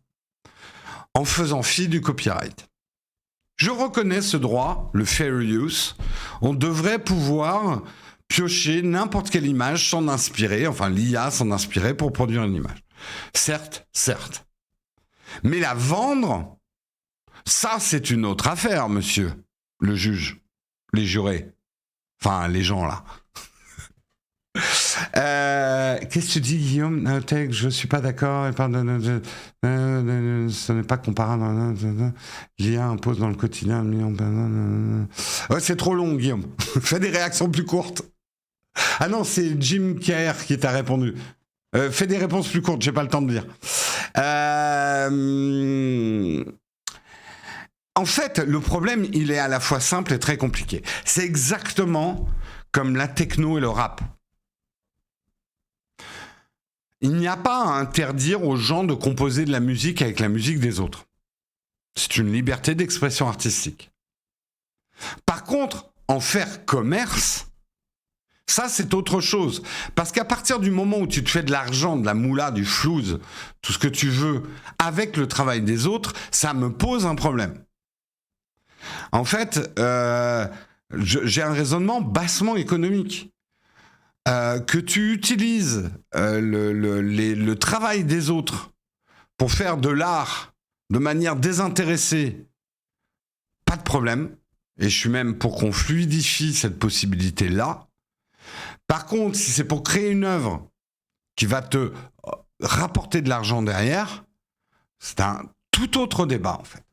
en faisant fi du copyright. Je reconnais ce droit, le fair use. On devrait pouvoir piocher n'importe quelle image s'en inspirer, enfin l'IA s'en inspirer pour produire une image. Certes. Mais la vendre, ça c'est une autre affaire, monsieur le juge, les jurés, enfin les gens là. Qu'est-ce que tu dis, Guillaume? Je suis pas d'accord. Ce n'est pas comparable. L'IA impose dans le quotidien. C'est trop long, Guillaume. Fais des réactions plus courtes. Ah non, c'est Jim Kerr qui t'a répondu. Fais des réponses plus courtes, j'ai pas le temps de dire. En fait, le problème, il est à la fois simple et très compliqué. C'est exactement comme la techno et le rap. Il n'y a pas à interdire aux gens de composer de la musique avec la musique des autres. C'est une liberté d'expression artistique. Par contre, en faire commerce, ça c'est autre chose. Parce qu'à partir du moment où tu te fais de l'argent, de la moula, du flouze, tout ce que tu veux, avec le travail des autres, ça me pose un problème. En fait, j'ai un raisonnement bassement économique. Que tu utilises le travail des autres pour faire de l'art de manière désintéressée, pas de problème. Et je suis même pour qu'on fluidifie cette possibilité-là. Par contre, si c'est pour créer une œuvre qui va te rapporter de l'argent derrière, c'est un tout autre débat, en fait.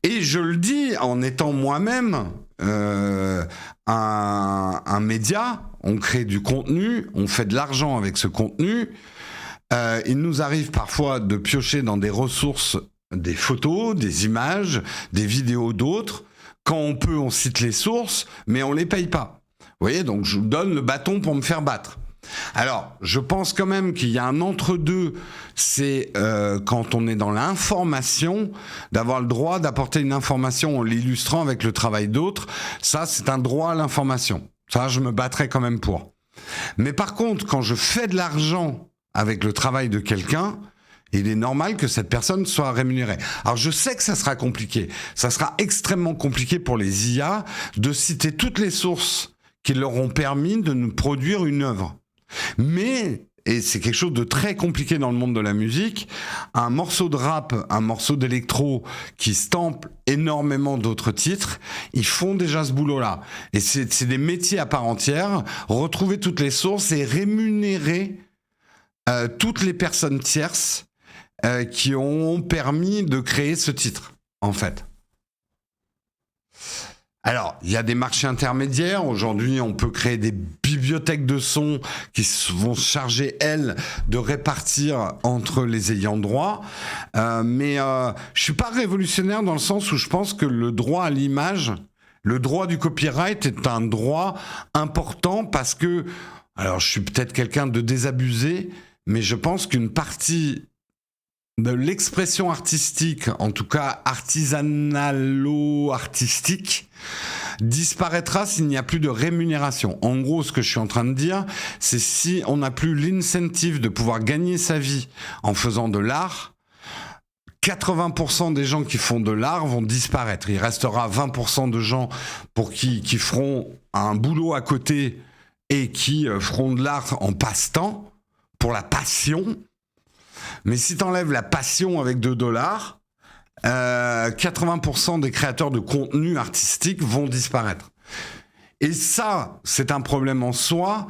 Et je le dis en étant moi-même un média, on crée du contenu, on fait de l'argent avec ce contenu. Il nous arrive parfois de piocher dans des ressources, des photos, des images, des vidéos d'autres. Quand on peut, on cite les sources, mais on les paye pas. Vous voyez, donc je vous donne le bâton pour me faire battre. Alors, je pense quand même qu'il y a un entre-deux, c'est quand on est dans l'information, d'avoir le droit d'apporter une information en l'illustrant avec le travail d'autres. Ça, c'est un droit à l'information. Ça, je me battrais quand même pour. Mais par contre, quand je fais de l'argent avec le travail de quelqu'un, il est normal que cette personne soit rémunérée. Alors, je sais que ça sera compliqué. Ça sera extrêmement compliqué pour les IA de citer toutes les sources qui leur ont permis de nous produire une œuvre. Mais, et c'est quelque chose de très compliqué dans le monde de la musique, un morceau de rap, un morceau d'électro qui stampe énormément d'autres titres, ils font déjà ce boulot-là. Et c'est des métiers à part entière, retrouver toutes les sources et rémunérer toutes les personnes tierces qui ont permis de créer ce titre, en fait. Alors, il y a des marchés intermédiaires. Aujourd'hui, on peut créer des bibliothèques de sons qui vont se charger, elles, de répartir entre les ayants droit. Mais je suis pas révolutionnaire dans le sens où je pense que le droit à l'image, le droit du copyright est un droit important parce que, alors je suis peut-être quelqu'un de désabusé, mais je pense qu'une partie de l'expression artistique, en tout cas artisanalo-artistique, disparaîtra s'il n'y a plus de rémunération. En gros, ce que je suis en train de dire, c'est si on n'a plus l'incentive de pouvoir gagner sa vie en faisant de l'art, 80% des gens qui font de l'art vont disparaître. Il restera 20% de gens pour qui feront un boulot à côté et qui feront de l'art en passe-temps, pour la passion. Mais si tu enlèves la passion avec $2, 80% des créateurs de contenu artistique vont disparaître. Et ça, c'est un problème en soi,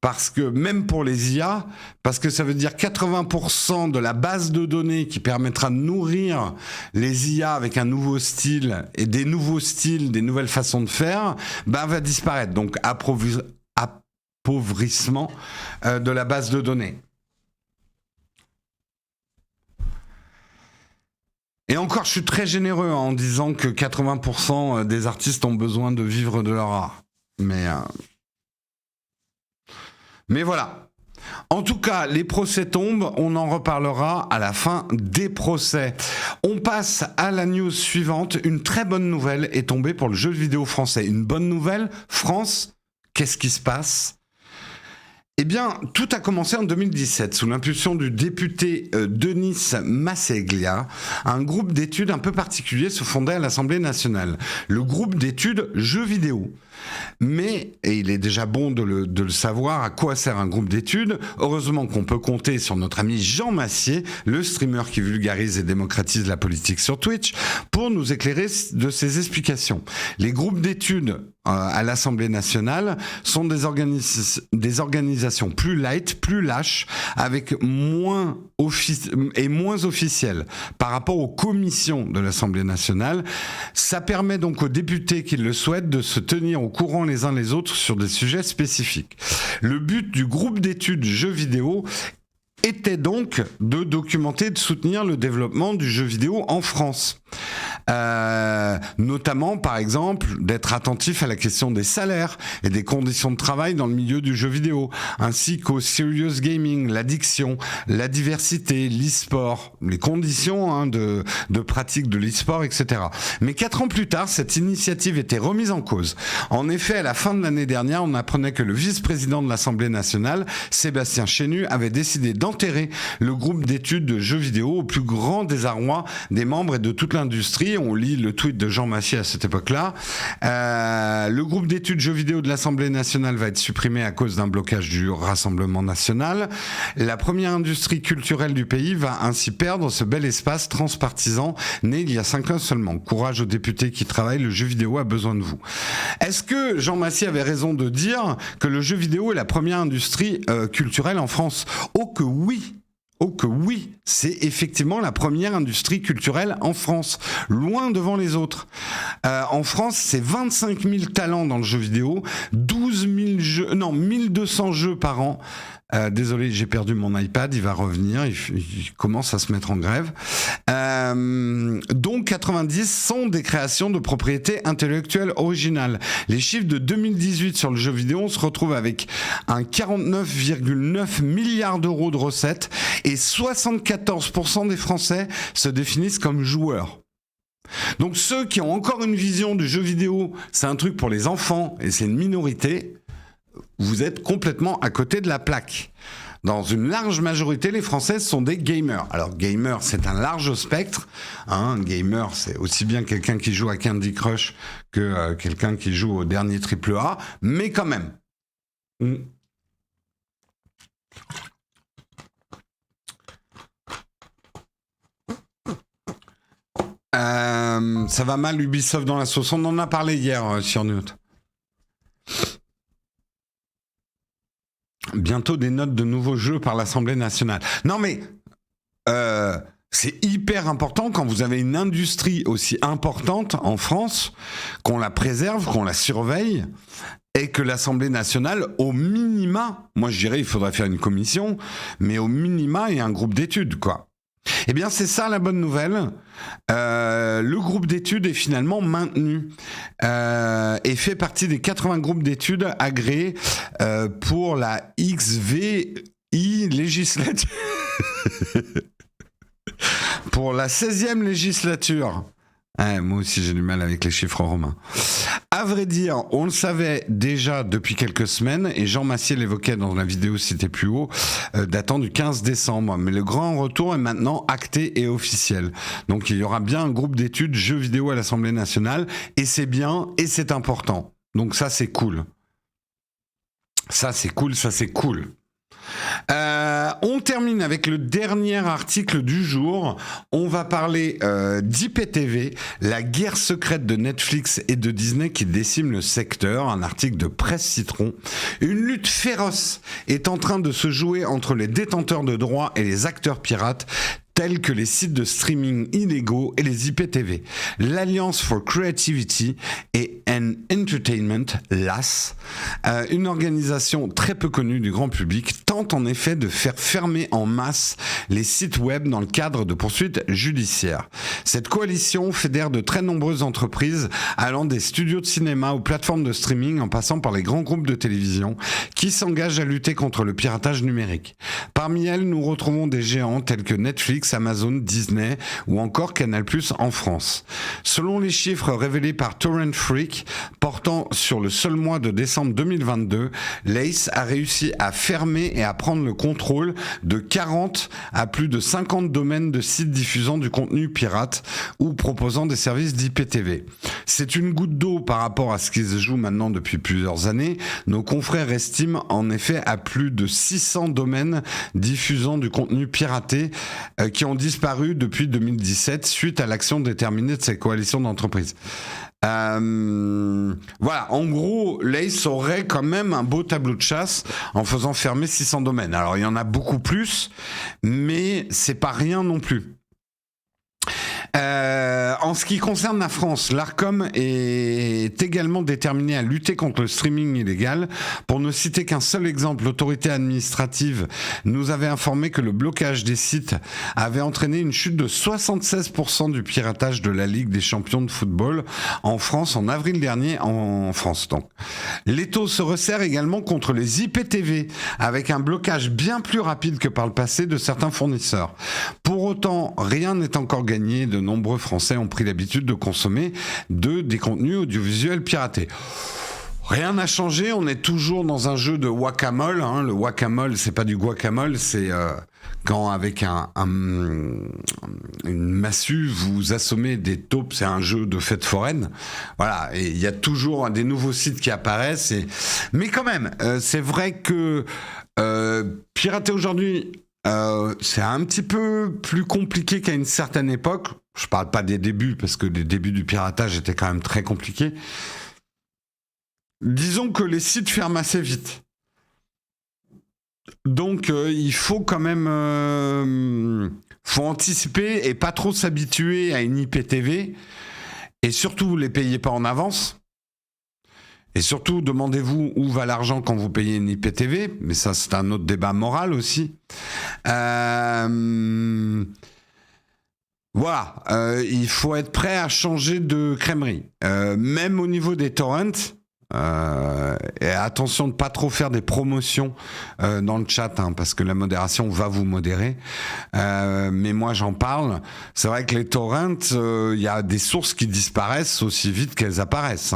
parce que même pour les IA, parce que ça veut dire 80% de la base de données qui permettra de nourrir les IA avec un nouveau style et des nouveaux styles, des nouvelles façons de faire, va disparaître. Donc appauvrissement de la base de données. Et encore, je suis très généreux en disant que 80% des artistes ont besoin de vivre de leur art. Mais voilà. En tout cas, les procès tombent, on en reparlera à la fin des procès. On passe à la news suivante. Une très bonne nouvelle est tombée pour le jeu vidéo français. Une bonne nouvelle, France, qu'est-ce qui se passe ? Eh bien, tout a commencé en 2017, sous l'impulsion du député Denis Masseglia. Un groupe d'études un peu particulier se fondait à l'Assemblée nationale. Le groupe d'études jeux vidéo. Mais, et il est déjà bon de le savoir, à quoi sert un groupe d'études. Heureusement qu'on peut compter sur notre ami Jean Massier, le streamer qui vulgarise et démocratise la politique sur Twitch, pour nous éclairer de ses explications. Les groupes d'études à l'Assemblée nationale sont des organisations plus light, plus lâches, avec moins officielles par rapport aux commissions de l'Assemblée nationale. Ça permet donc aux députés qui le souhaitent de se tenir au courant les uns les autres sur des sujets spécifiques. Le but du groupe d'études jeux vidéo était donc de documenter et de soutenir le développement du jeu vidéo en France. Notamment, par exemple, d'être attentif à la question des salaires et des conditions de travail dans le milieu du jeu vidéo, ainsi qu'au serious gaming, l'addiction, la diversité, l'e-sport, les conditions de pratique de l'e-sport, etc. Mais 4 ans plus tard, cette initiative était remise en cause. En effet, à la fin de l'année dernière, on apprenait que le vice-président de l'Assemblée nationale, Sébastien Chenu, avait décidé d'enterrer le groupe d'études de jeux vidéo au plus grand désarroi des membres et de toute l'industrie. On lit le tweet de Jean Massier à cette époque-là. Le groupe d'études jeux vidéo de l'Assemblée nationale va être supprimé à cause d'un blocage du Rassemblement national. La première industrie culturelle du pays va ainsi perdre ce bel espace transpartisan né il y a 5 ans seulement. Courage aux députés qui travaillent, le jeu vidéo a besoin de vous. Est-ce que Jean Massier avait raison de dire que le jeu vidéo est la première industrie culturelle en France ? Oh que oui ! Oh que oui, c'est effectivement la première industrie culturelle en France, loin devant les autres. En France, c'est 25 000 talents dans le jeu vidéo, 1200 jeux par an. Désolé, j'ai perdu mon iPad, il va revenir, il commence à se mettre en grève. Dont 90 sont des créations de propriété intellectuelle originale. Les chiffres de 2018 sur le jeu vidéo, on se retrouve avec un 49,9 milliards d'euros de recettes et 74% des Français se définissent comme joueurs. Donc ceux qui ont encore une vision du jeu vidéo, c'est un truc pour les enfants et c'est une minorité, vous êtes complètement à côté de la plaque. Dans une large majorité, les Français sont des gamers. Alors, gamer, c'est un large spectre. Gamer, c'est aussi bien quelqu'un qui joue à Candy Crush que quelqu'un qui joue au dernier AAA, mais quand même. Ça va mal, Ubisoft dans la sauce. On en a parlé hier sur Note. Bientôt des notes de nouveaux jeux par l'Assemblée nationale. Non mais, c'est hyper important quand vous avez une industrie aussi importante en France, qu'on la préserve, qu'on la surveille, et que l'Assemblée nationale, au minima, moi je dirais il faudrait faire une commission, mais au minima il y a un groupe d'études, quoi. Eh bien, c'est ça la bonne nouvelle. Le groupe d'études est finalement maintenu et fait partie des 80 groupes d'études agréés pour la XVI législature. Pour la 16e législature. Moi aussi, j'ai du mal avec les chiffres romains. À vrai dire, on le savait déjà depuis quelques semaines, et Jean Massier l'évoquait dans la vidéo citée plus haut, datant du 15 décembre. Mais le grand retour est maintenant acté et officiel. Donc il y aura bien un groupe d'études jeux vidéo à l'Assemblée nationale, et c'est bien, et c'est important. Donc ça, c'est cool. Ça, c'est cool. On termine avec le dernier article du jour. On va parler d'IPTV, la guerre secrète de Netflix et de Disney qui décime le secteur. Un article de Presse Citron. Une lutte féroce est en train de se jouer entre les détenteurs de droits et les acteurs pirates, tels que les sites de streaming illégaux et les IPTV. L'Alliance for Creativity est and Entertainment, LAS, une organisation très peu connue du grand public, tente en effet de faire fermer en masse les sites web dans le cadre de poursuites judiciaires. Cette coalition fédère de très nombreuses entreprises allant des studios de cinéma aux plateformes de streaming en passant par les grands groupes de télévision qui s'engagent à lutter contre le piratage numérique. Parmi elles, nous retrouvons des géants tels que Netflix, Amazon, Disney ou encore Canal+ en France. Selon les chiffres révélés par Torrent Freak, portant sur le seul mois de décembre 2022, l'ACE a réussi à fermer et à prendre le contrôle de 40 à plus de 50 domaines de sites diffusant du contenu pirate ou proposant des services d'IPTV. C'est une goutte d'eau par rapport à ce qui se joue maintenant depuis plusieurs années. Nos confrères estiment en effet à plus de 600 domaines diffusant du contenu piraté qui ont disparu depuis 2017 suite à l'action déterminée de ces coalitions d'entreprises. Voilà, en gros, l'ACE aurait quand même un beau tableau de chasse en faisant fermer 600 domaines. Alors, il y en a beaucoup plus, mais c'est pas rien non plus. En ce qui concerne la France, l'Arcom est également déterminé à lutter contre le streaming illégal. Pour ne citer qu'un seul exemple, l'autorité administrative nous avait informé que le blocage des sites avait entraîné une chute de 76% du piratage de la Ligue des champions de football en France en avril dernier, en France donc. L'étau se resserre également contre les IPTV, avec un blocage bien plus rapide que par le passé de certains fournisseurs. Pour autant, rien n'est encore gagné. De nombreux Français ont pris l'habitude de consommer des contenus audiovisuels piratés. Rien n'a changé, on est toujours dans un jeu de whack-a-mole. Le whack-a-mole, c'est pas du guacamole, c'est quand avec une massue, vous assommez des taupes, c'est un jeu de fête foraine. Voilà, et il y a toujours des nouveaux sites qui apparaissent. Mais quand même, c'est vrai que pirater aujourd'hui, c'est un petit peu plus compliqué qu'à une certaine époque. Je parle pas des débuts, parce que les débuts du piratage étaient quand même très compliqués. Disons que les sites ferment assez vite. Donc, il faut quand même... faut anticiper et pas trop s'habituer à une IPTV. Et surtout, vous les payez pas en avance. Et surtout, demandez-vous où va l'argent quand vous payez une IPTV. Mais ça, c'est un autre débat moral aussi. Voilà, il faut être prêt à changer de crèmerie. Même au niveau des torrents, et attention de ne pas trop faire des promotions dans le chat, parce que la modération va vous modérer. Mais moi, j'en parle. C'est vrai que les torrents, il y a des sources qui disparaissent aussi vite qu'elles apparaissent.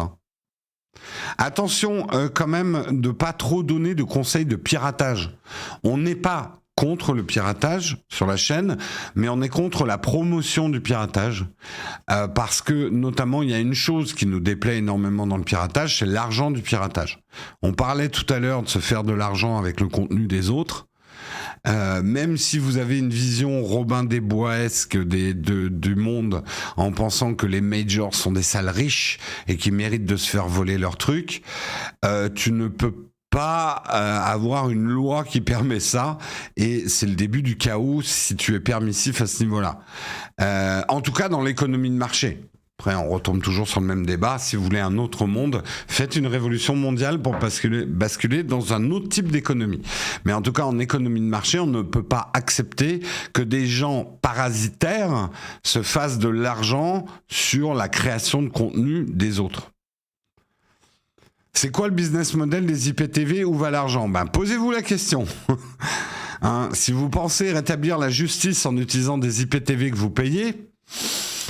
Attention quand même de pas trop donner de conseils de piratage. On n'est pas contre le piratage sur la chaîne, mais on est contre la promotion du piratage, parce que notamment il y a une chose qui nous déplaît énormément dans le piratage, c'est l'argent du piratage. On parlait tout à l'heure de se faire de l'argent avec le contenu des autres. Même si vous avez une vision Robin des Boisesque du monde en pensant que les majors sont des sales riches et qui méritent de se faire voler leurs trucs, tu ne peux pas avoir une loi qui permet ça, et c'est le début du chaos si tu es permissif à ce niveau-là. En tout cas dans l'économie de marché. Après, on retombe toujours sur le même débat. Si vous voulez un autre monde, faites une révolution mondiale pour basculer dans un autre type d'économie. Mais en tout cas, en économie de marché, on ne peut pas accepter que des gens parasitaires se fassent de l'argent sur la création de contenu des autres. C'est quoi le business model des IPTV? Où va l'argent? Posez-vous la question. Si vous pensez rétablir la justice en utilisant des IPTV que vous payez,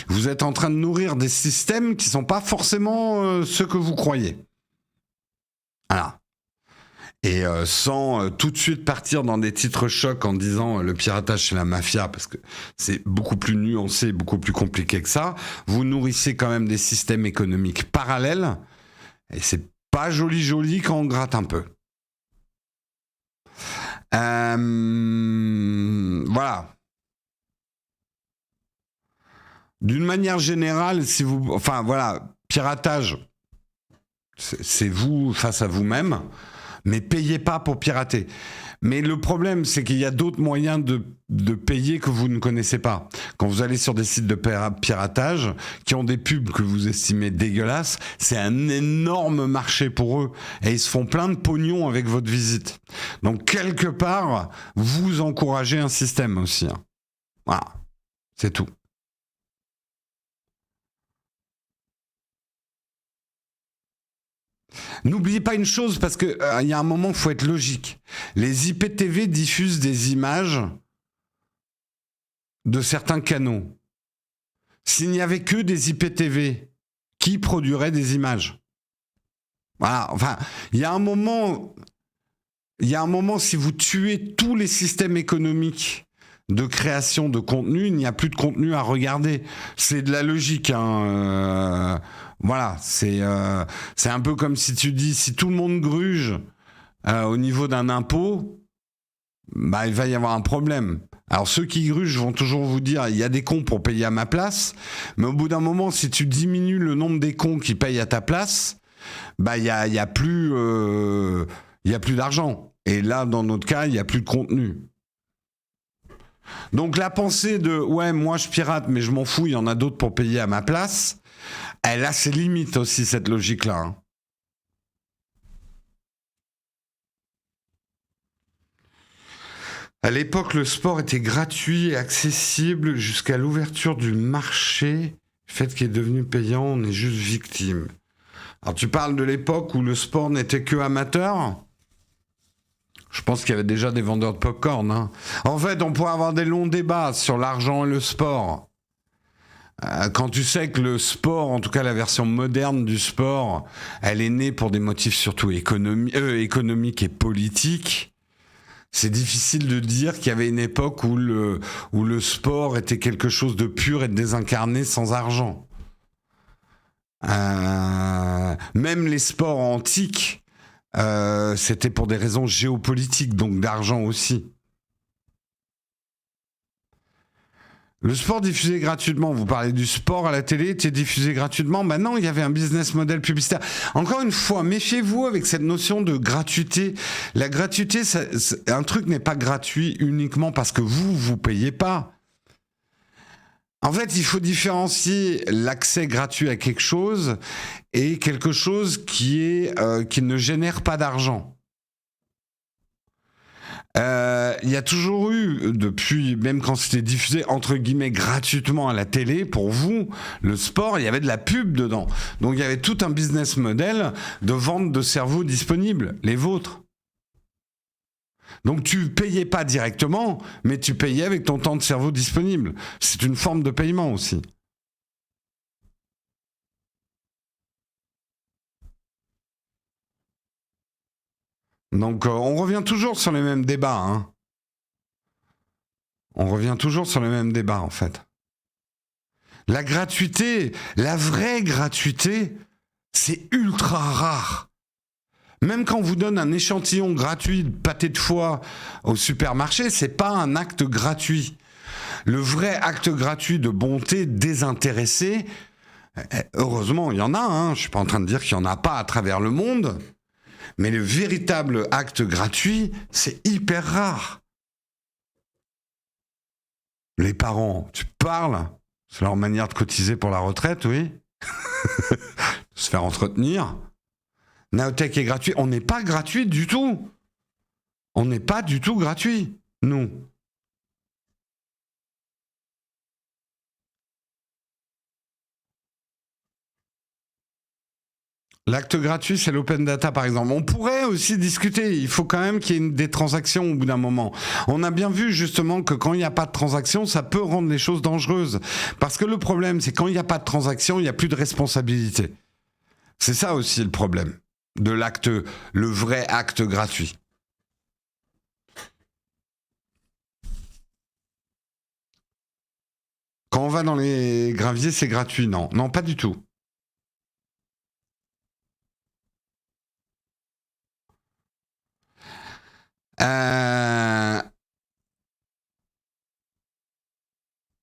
vous êtes en train de nourrir des systèmes qui ne sont pas forcément ceux que vous croyez. Voilà. Et sans tout de suite partir dans des titres chocs en disant le piratage c'est la mafia, parce que c'est beaucoup plus nuancé, beaucoup plus compliqué que ça, vous nourrissez quand même des systèmes économiques parallèles, et c'est pas joli quand on gratte un peu. Voilà. D'une manière générale, piratage, c'est vous face à vous-même, mais payez pas pour pirater. Mais le problème, c'est qu'il y a d'autres moyens de payer que vous ne connaissez pas. Quand vous allez sur des sites de piratage qui ont des pubs que vous estimez dégueulasses, c'est un énorme marché pour eux. Et ils se font plein de pognon avec votre visite. Donc, quelque part, vous encouragez un système aussi. Hein. Voilà, c'est tout. N'oubliez pas une chose, parce que il y a un moment, il faut être logique. Les IPTV diffusent des images de certains canaux. S'il n'y avait que des IPTV, qui produirait des images? Voilà, enfin, il y a un moment, si vous tuez tous les systèmes économiques de création de contenu, il n'y a plus de contenu à regarder. C'est de la logique, hein. Voilà, c'est un peu comme si tu dis, si tout le monde gruge au niveau d'un impôt, bah, il va y avoir un problème. Alors ceux qui grugent vont toujours vous dire, il y a des cons pour payer à ma place, mais au bout d'un moment, si tu diminues le nombre des cons qui payent à ta place, bah, il y a plus d'argent. Et là, dans notre cas, il n'y a plus de contenu. Donc la pensée de, ouais, moi je pirate, mais je m'en fous, il y en a d'autres pour payer à ma place, elle a ses limites aussi, cette logique-là. Hein. À l'époque, le sport était gratuit et accessible jusqu'à l'ouverture du marché. Le fait qu'il est devenu payant, on est juste victime. Alors tu parles de l'époque où le sport n'était que amateur ? Je pense qu'il y avait déjà des vendeurs de pop-corn. Hein. En fait, on pourrait avoir des longs débats sur l'argent et le sport. Quand tu sais que le sport, en tout cas la version moderne du sport, elle est née pour des motifs surtout économiques et politiques, c'est difficile de dire qu'il y avait une époque où le sport était quelque chose de pur et de désincarné sans argent. Même les sports antiques, c'était pour des raisons géopolitiques, donc d'argent aussi. Le sport diffusé gratuitement, vous parlez du sport à la télé, était diffusé gratuitement. Maintenant, il y avait un business model publicitaire. Encore une fois, méfiez-vous avec cette notion de gratuité. La gratuité, un truc n'est pas gratuit uniquement parce que vous payez pas. En fait, il faut différencier l'accès gratuit à quelque chose et quelque chose qui ne génère pas d'argent. Il y a toujours eu, depuis, même quand c'était diffusé, entre guillemets, gratuitement à la télé, pour vous, le sport, il y avait de la pub dedans. Donc il y avait tout un business model de vente de cerveaux disponibles, les vôtres. Donc tu payais pas directement, mais tu payais avec ton temps de cerveau disponible. C'est une forme de paiement aussi. Donc on revient toujours sur les mêmes débats. Hein. On revient toujours sur les mêmes débats en fait. La gratuité, la vraie gratuité, c'est ultra rare. Même quand on vous donne un échantillon gratuit de pâté de foie au supermarché, c'est pas un acte gratuit. Le vrai acte gratuit de bonté désintéressée, heureusement il y en a, hein, je suis pas en train de dire qu'il y en a pas à travers le monde, mais le véritable acte gratuit, c'est hyper rare. Les parents, tu parles, c'est leur manière de cotiser pour la retraite, oui. Se faire entretenir. Naotech est gratuit. On n'est pas gratuit du tout. On n'est pas du tout gratuit, nous. L'acte gratuit, c'est l'open data, par exemple. On pourrait aussi discuter. Il faut quand même qu'il y ait des transactions au bout d'un moment. On a bien vu, justement, que quand il n'y a pas de transaction, ça peut rendre les choses dangereuses. Parce que le problème, c'est quand il n'y a pas de transaction, il n'y a plus de responsabilité. C'est ça aussi le problème de l'acte, le vrai acte gratuit. Quand on va dans les graviers, c'est gratuit, non. Non, pas du tout.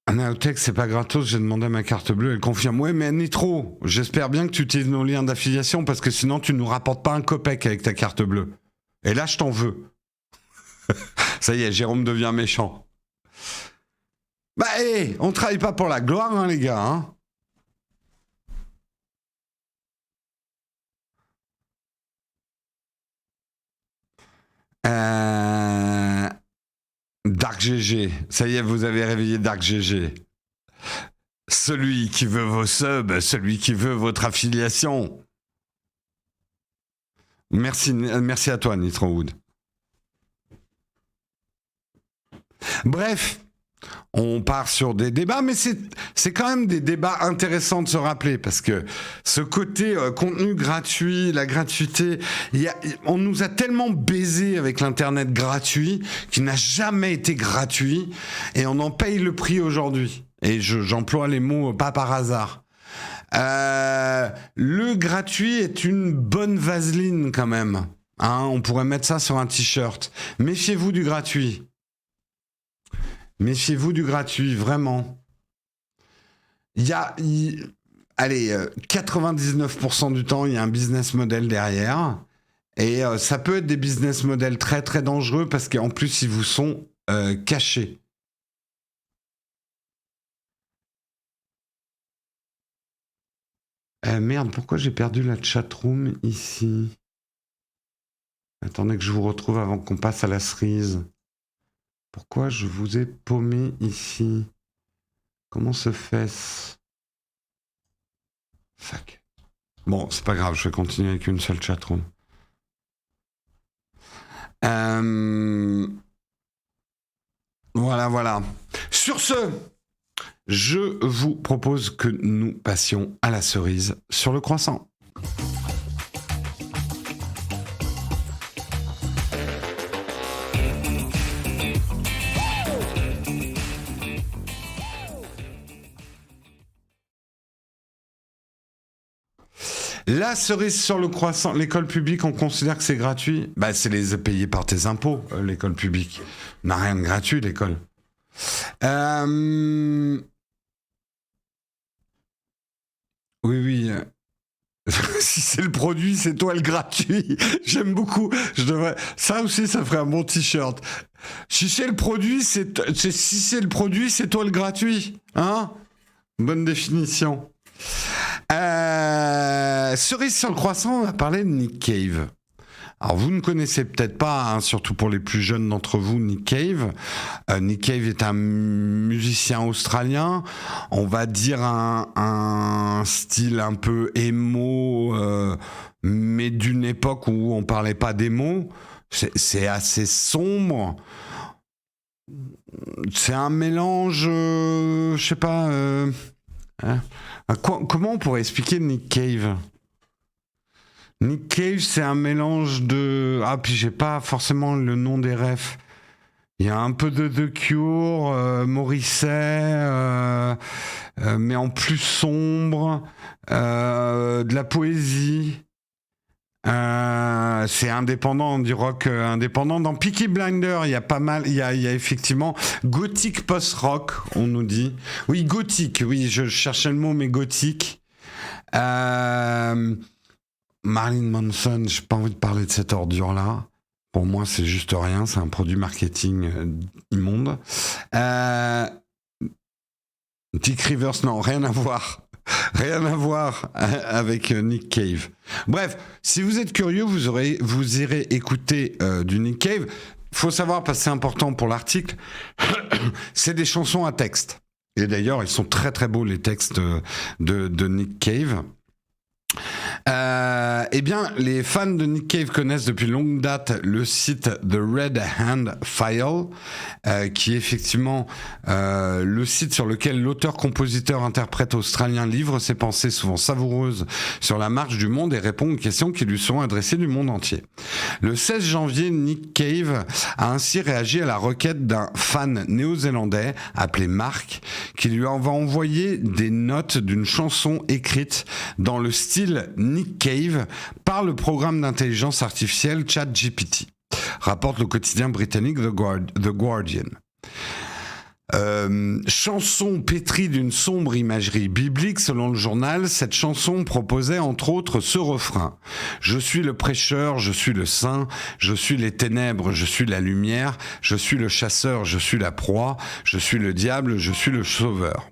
Naotech, c'est pas gratos, j'ai demandé à ma carte bleue, elle confirme. Ouais, mais Nitro, j'espère bien que tu utilises nos liens d'affiliation parce que sinon tu nous rapportes pas un copec avec ta carte bleue. Et là, je t'en veux. Ça y est, Jérôme devient méchant. Bah, on travaille pas pour la gloire, hein, les gars, hein. Dark GG. Ça y est, vous avez réveillé Dark GG. Celui qui veut vos subs, celui qui veut votre affiliation. Merci à toi, Nitrowood. Bref, on part sur des débats, mais c'est quand même des débats intéressants de se rappeler, parce que ce côté contenu gratuit, la gratuité, on nous a tellement baisé avec l'Internet gratuit, qui n'a jamais été gratuit, et on en paye le prix aujourd'hui. Et j'emploie les mots pas par hasard. Le gratuit est une bonne vaseline quand même. Hein, on pourrait mettre ça sur un t-shirt. Méfiez-vous du gratuit. Méfiez-vous du gratuit, vraiment. Allez, 99% du temps, il y a un business model derrière. Et ça peut être des business models très très dangereux parce qu'en plus, ils vous sont cachés. Merde, pourquoi j'ai perdu la chatroom ici? Attendez que je vous retrouve avant qu'on passe à la cerise. Pourquoi je vous ai paumé ici? Comment se fait-ce? Fuck. Bon, c'est pas grave, je vais continuer avec une seule chatroom. Voilà. Sur ce, je vous propose que nous passions à la cerise sur le croissant. La cerise sur le croissant, l'école publique, on considère que c'est gratuit. Bah, c'est les payé par tes impôts, l'école publique. On n'a rien de gratuit, l'école. Oui. Si c'est le produit, c'est toi le gratuit. J'aime beaucoup. Ça aussi, ça ferait un bon t-shirt. Si c'est le produit, c'est toi le gratuit. Hein? Bonne définition. Cerise sur le croissant, on va parler de Nick Cave. Alors vous ne connaissez peut-être pas, hein, surtout pour les plus jeunes d'entre vous, Nick Cave. Nick Cave est un musicien australien, on va dire un style un peu emo, mais d'une époque où on parlait pas d'émo. C'est assez sombre. C'est un mélange, je sais pas. Comment on pourrait expliquer Nick Cave? Nick Cave, c'est un mélange de... Ah, puis j'ai pas forcément le nom des refs. Il y a un peu de The Cure, Morrissey, mais en plus sombre, de la poésie. C'est indépendant, du rock indépendant. Dans Peaky Blinders, il y a pas mal, il y a effectivement gothique post-rock, on nous dit. Oui, gothique, oui, je cherchais le mot, mais gothique. Marilyn Manson, j'ai pas envie de parler de cette ordure-là. Pour moi, c'est juste rien, c'est un produit marketing immonde. Dick Rivers, non, rien à voir. Rien à voir avec Nick Cave. Bref, si vous êtes curieux, vous irez écouter du Nick Cave. Il faut savoir, parce que c'est important pour l'article, c'est des chansons à texte. Et d'ailleurs, ils sont très très beaux, les textes de Nick Cave. Eh bien, les fans de Nick Cave connaissent depuis longue date le site The Red Hand File, qui est effectivement le site sur lequel l'auteur-compositeur-interprète australien livre ses pensées souvent savoureuses sur la marche du monde et répond aux questions qui lui sont adressées du monde entier. Le 16 janvier, Nick Cave a ainsi réagi à la requête d'un fan néo-zélandais appelé Mark, qui lui a envoyé des notes d'une chanson écrite dans le style Nick Cave par le programme d'intelligence artificielle ChatGPT, rapporte le quotidien britannique The Guardian. Chanson pétrie d'une sombre imagerie biblique, selon le journal, cette chanson proposait entre autres ce refrain. Je suis le prêcheur, je suis le saint, je suis les ténèbres, je suis la lumière, je suis le chasseur, je suis la proie, je suis le diable, je suis le sauveur.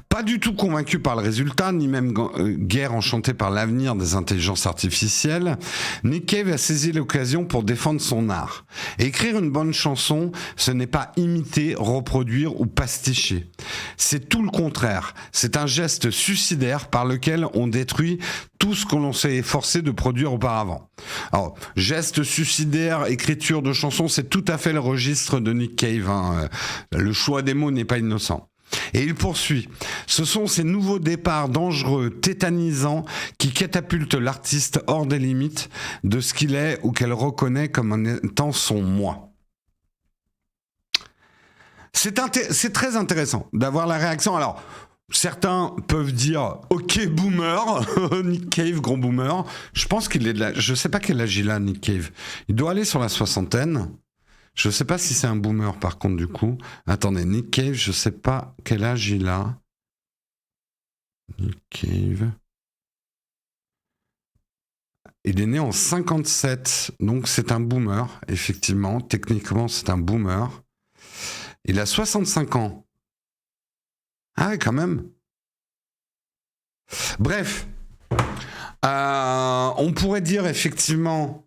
Pas du tout convaincu par le résultat, ni même guère enchanté par l'avenir des intelligences artificielles, Nick Cave a saisi l'occasion pour défendre son art. Et écrire une bonne chanson, ce n'est pas imiter, reproduire ou pasticher. C'est tout le contraire. C'est un geste suicidaire par lequel on détruit tout ce que l'on s'est efforcé de produire auparavant. Alors, geste suicidaire, écriture de chansons, c'est tout à fait le registre de Nick Cave, hein. Le choix des mots n'est pas innocent. Et il poursuit. Ce sont ces nouveaux départs dangereux, tétanisants, qui catapultent l'artiste hors des limites de ce qu'il est ou qu'elle reconnaît comme étant son moi. C'est très intéressant d'avoir la réaction. Alors, certains peuvent dire « Ok, boomer, Nick Cave, gros boomer ». Je pense qu'il est de la... Je sais pas quel âge il a, Nick Cave. Il doit aller sur la soixantaine. Je sais pas si c'est un boomer par contre du coup. Attendez, Nick Cave, je sais pas quel âge il a. Nick Cave. Il est né en 57, donc c'est un boomer, effectivement. Techniquement, c'est un boomer. Il a 65 ans. Ah ouais, quand même. Bref. On pourrait dire effectivement...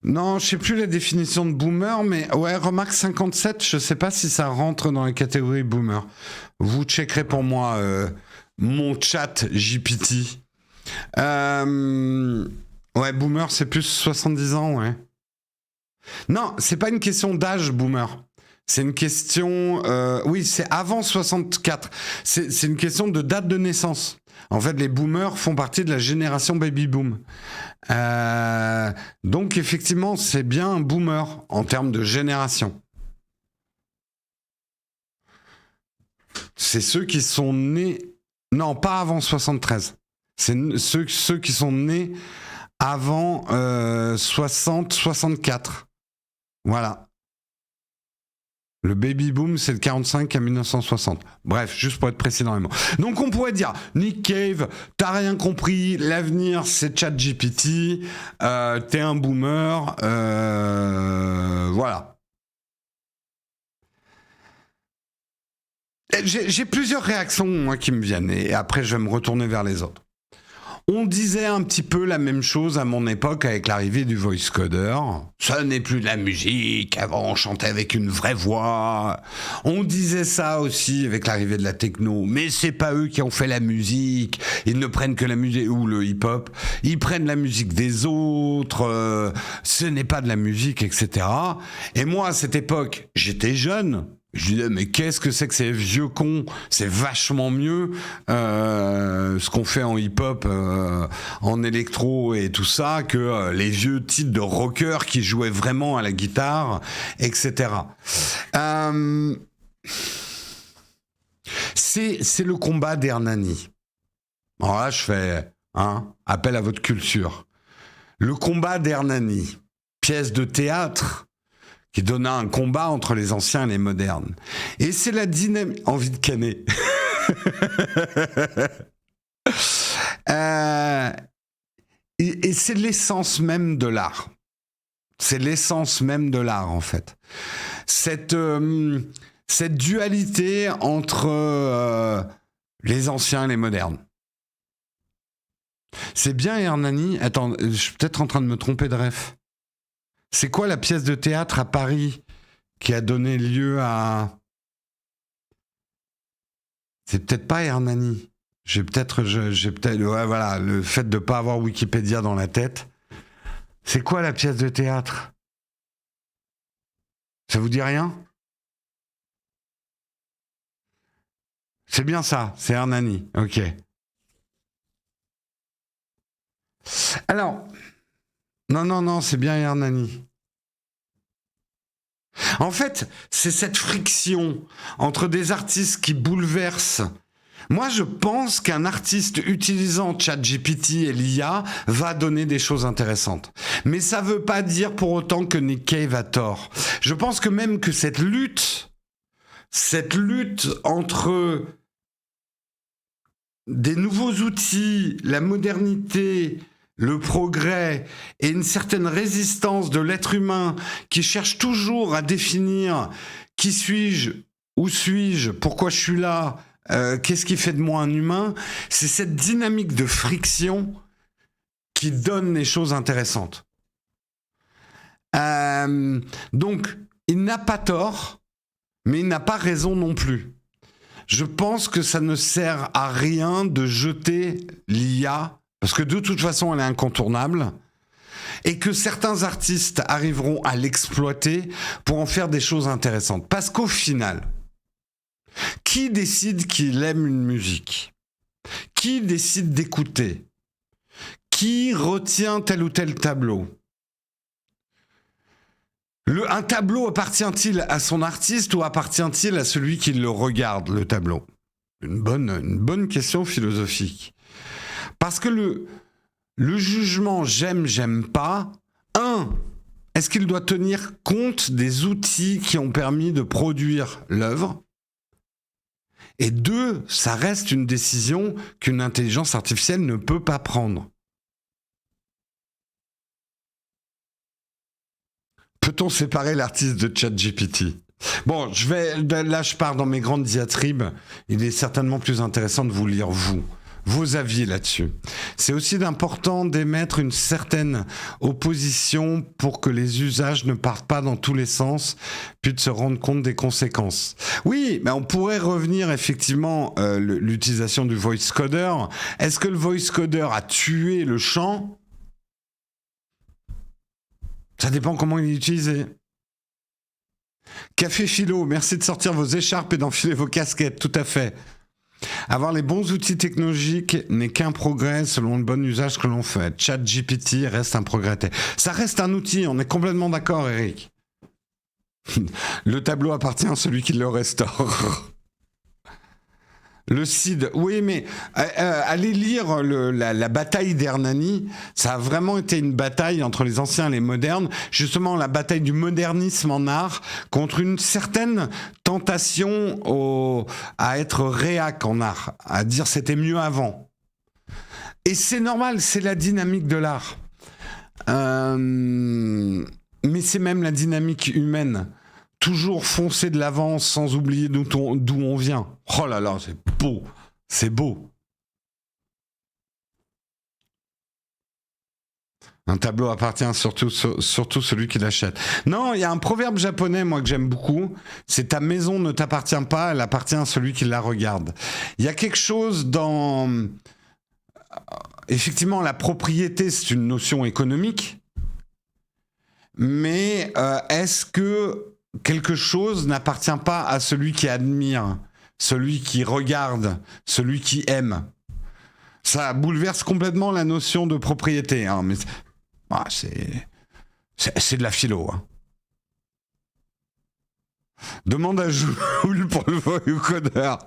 Non, je sais plus la définition de boomer, mais ouais, remarque 57, je sais pas si ça rentre dans la catégorie boomer. Vous checkerez pour moi mon chat GPT. Ouais, boomer, c'est plus 70 ans, ouais. Non, c'est pas une question d'âge, boomer. C'est une question... oui, c'est avant 64. C'est une question de date de naissance. En fait, les boomers font partie de la génération baby-boom. Donc, effectivement, c'est bien un boomer en termes de génération. C'est ceux qui sont nés... Non, pas avant 73. C'est ceux qui sont nés avant 60-64. Voilà. Le baby boom, c'est le 45 à 1960. Bref, juste pour être précis dans les mots. Donc on pourrait dire, Nick Cave, t'as rien compris, l'avenir c'est ChatGPT, t'es un boomer, voilà. J'ai plusieurs réactions moi, qui me viennent, et après je vais me retourner vers les autres. On disait un petit peu la même chose à mon époque avec l'arrivée du voice coder. Ça n'est plus de la musique, avant on chantait avec une vraie voix. On disait ça aussi avec l'arrivée de la techno, mais c'est pas eux qui ont fait la musique. Ils ne prennent que la musique, ou le hip-hop, ils prennent la musique des autres, ce n'est pas de la musique, etc. Et moi à cette époque, j'étais jeune. Je disais, mais qu'est-ce que c'est que ces vieux cons? C'est vachement mieux ce qu'on fait en hip-hop, en électro et tout ça, que les vieux types de rockers qui jouaient vraiment à la guitare, etc. C'est le combat d'Hernani. Alors là, je fais appel à votre culture. Le combat d'Hernani, pièce de théâtre qui donna un combat entre les anciens et les modernes. Et c'est la dynamique... Envie de canner. Et c'est l'essence même de l'art. C'est l'essence même de l'art, en fait. Cette dualité entre les anciens et les modernes. C'est bien Hernani. Attends, je suis peut-être en train de me tromper de ref. C'est quoi la pièce de théâtre à Paris qui a donné lieu à... C'est peut-être pas Hernani. J'ai peut-être... Ouais, voilà, le fait de ne pas avoir Wikipédia dans la tête. C'est quoi la pièce de théâtre? Ça vous dit rien? C'est bien ça, c'est Hernani. Ok. Alors... Non, c'est bien Hernani. En fait, c'est cette friction entre des artistes qui bouleversent. Moi, je pense qu'un artiste utilisant ChatGPT et l'IA va donner des choses intéressantes. Mais ça ne veut pas dire pour autant que Nick Cave a tort. Je pense que même que cette lutte cette lutte entre des nouveaux outils, la modernité, le progrès et une certaine résistance de l'être humain qui cherche toujours à définir qui suis-je, où suis-je, pourquoi je suis là, qu'est-ce qui fait de moi un humain, c'est cette dynamique de friction qui donne les choses intéressantes. Donc, il n'a pas tort, mais il n'a pas raison non plus. Je pense que ça ne sert à rien de jeter l'IA, parce que de toute façon, elle est incontournable, et que certains artistes arriveront à l'exploiter pour en faire des choses intéressantes. Parce qu'au final, qui décide qu'il aime une musique ? Qui décide d'écouter ? Qui retient tel ou tel tableau ? Un tableau appartient-il à son artiste ou appartient-il à celui qui le regarde, le tableau ? Une bonne question philosophique. Parce que le jugement j'aime pas, est-ce qu'il doit tenir compte des outils qui ont permis de produire l'œuvre ? Et 2, ça reste une décision qu'une intelligence artificielle ne peut pas prendre. Peut-on séparer l'artiste de ChatGPT ? Bon, là je pars dans mes grandes diatribes. Il est certainement plus intéressant de vous lire vos avis là-dessus. C'est aussi important d'émettre une certaine opposition pour que les usages ne partent pas dans tous les sens, puis de se rendre compte des conséquences. Oui, mais on pourrait revenir effectivement l'utilisation du voice coder. Est-ce que le voice coder a tué le chant ? Ça dépend comment il est utilisé. Café Philo, merci de sortir vos écharpes et d'enfiler vos casquettes, tout à fait. Avoir les bons outils technologiques n'est qu'un progrès selon le bon usage que l'on fait. ChatGPT reste un progrès. Ça reste un outil, on est complètement d'accord, Eric. Le tableau appartient à celui qui le restaure. Le CID, oui, mais allez lire la bataille d'Hernani. Ça a vraiment été une bataille entre les anciens et les modernes. Justement, la bataille du modernisme en art contre une certaine tentation à être réac en art, à dire c'était mieux avant. Et c'est normal, c'est la dynamique de l'art. Mais c'est même la dynamique humaine. Toujours foncer de l'avant sans oublier d'où on vient. Oh là là, c'est beau. C'est beau. Un tableau appartient surtout celui qui l'achète. Non, il y a un proverbe japonais, moi, que j'aime beaucoup. C'est ta maison ne t'appartient pas, elle appartient à celui qui la regarde. Il y a quelque chose dans... Effectivement, la propriété, c'est une notion économique. Mais est-ce que quelque chose n'appartient pas à celui qui admire, celui qui regarde, celui qui aime ? Ça bouleverse complètement la notion de propriété. Hein, mais c'est de la philo. Hein. Demande à Joule pour le voicodeur.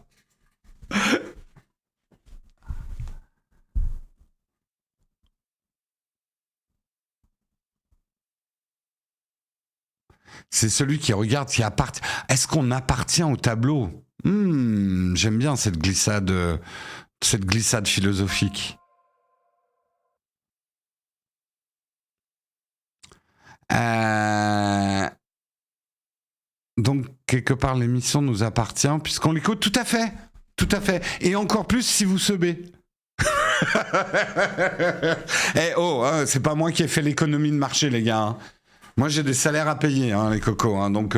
C'est celui qui regarde, qui appartient. Est-ce qu'on appartient au tableau ? J'aime bien cette glissade philosophique. Donc, quelque part, l'émission nous appartient, puisqu'on l'écoute. Tout à fait. Tout à fait. Et encore plus si vous sebez. C'est pas moi qui ai fait l'économie de marché, les gars. Hein. Moi, j'ai des salaires à payer, hein, les cocos. Hein, donc,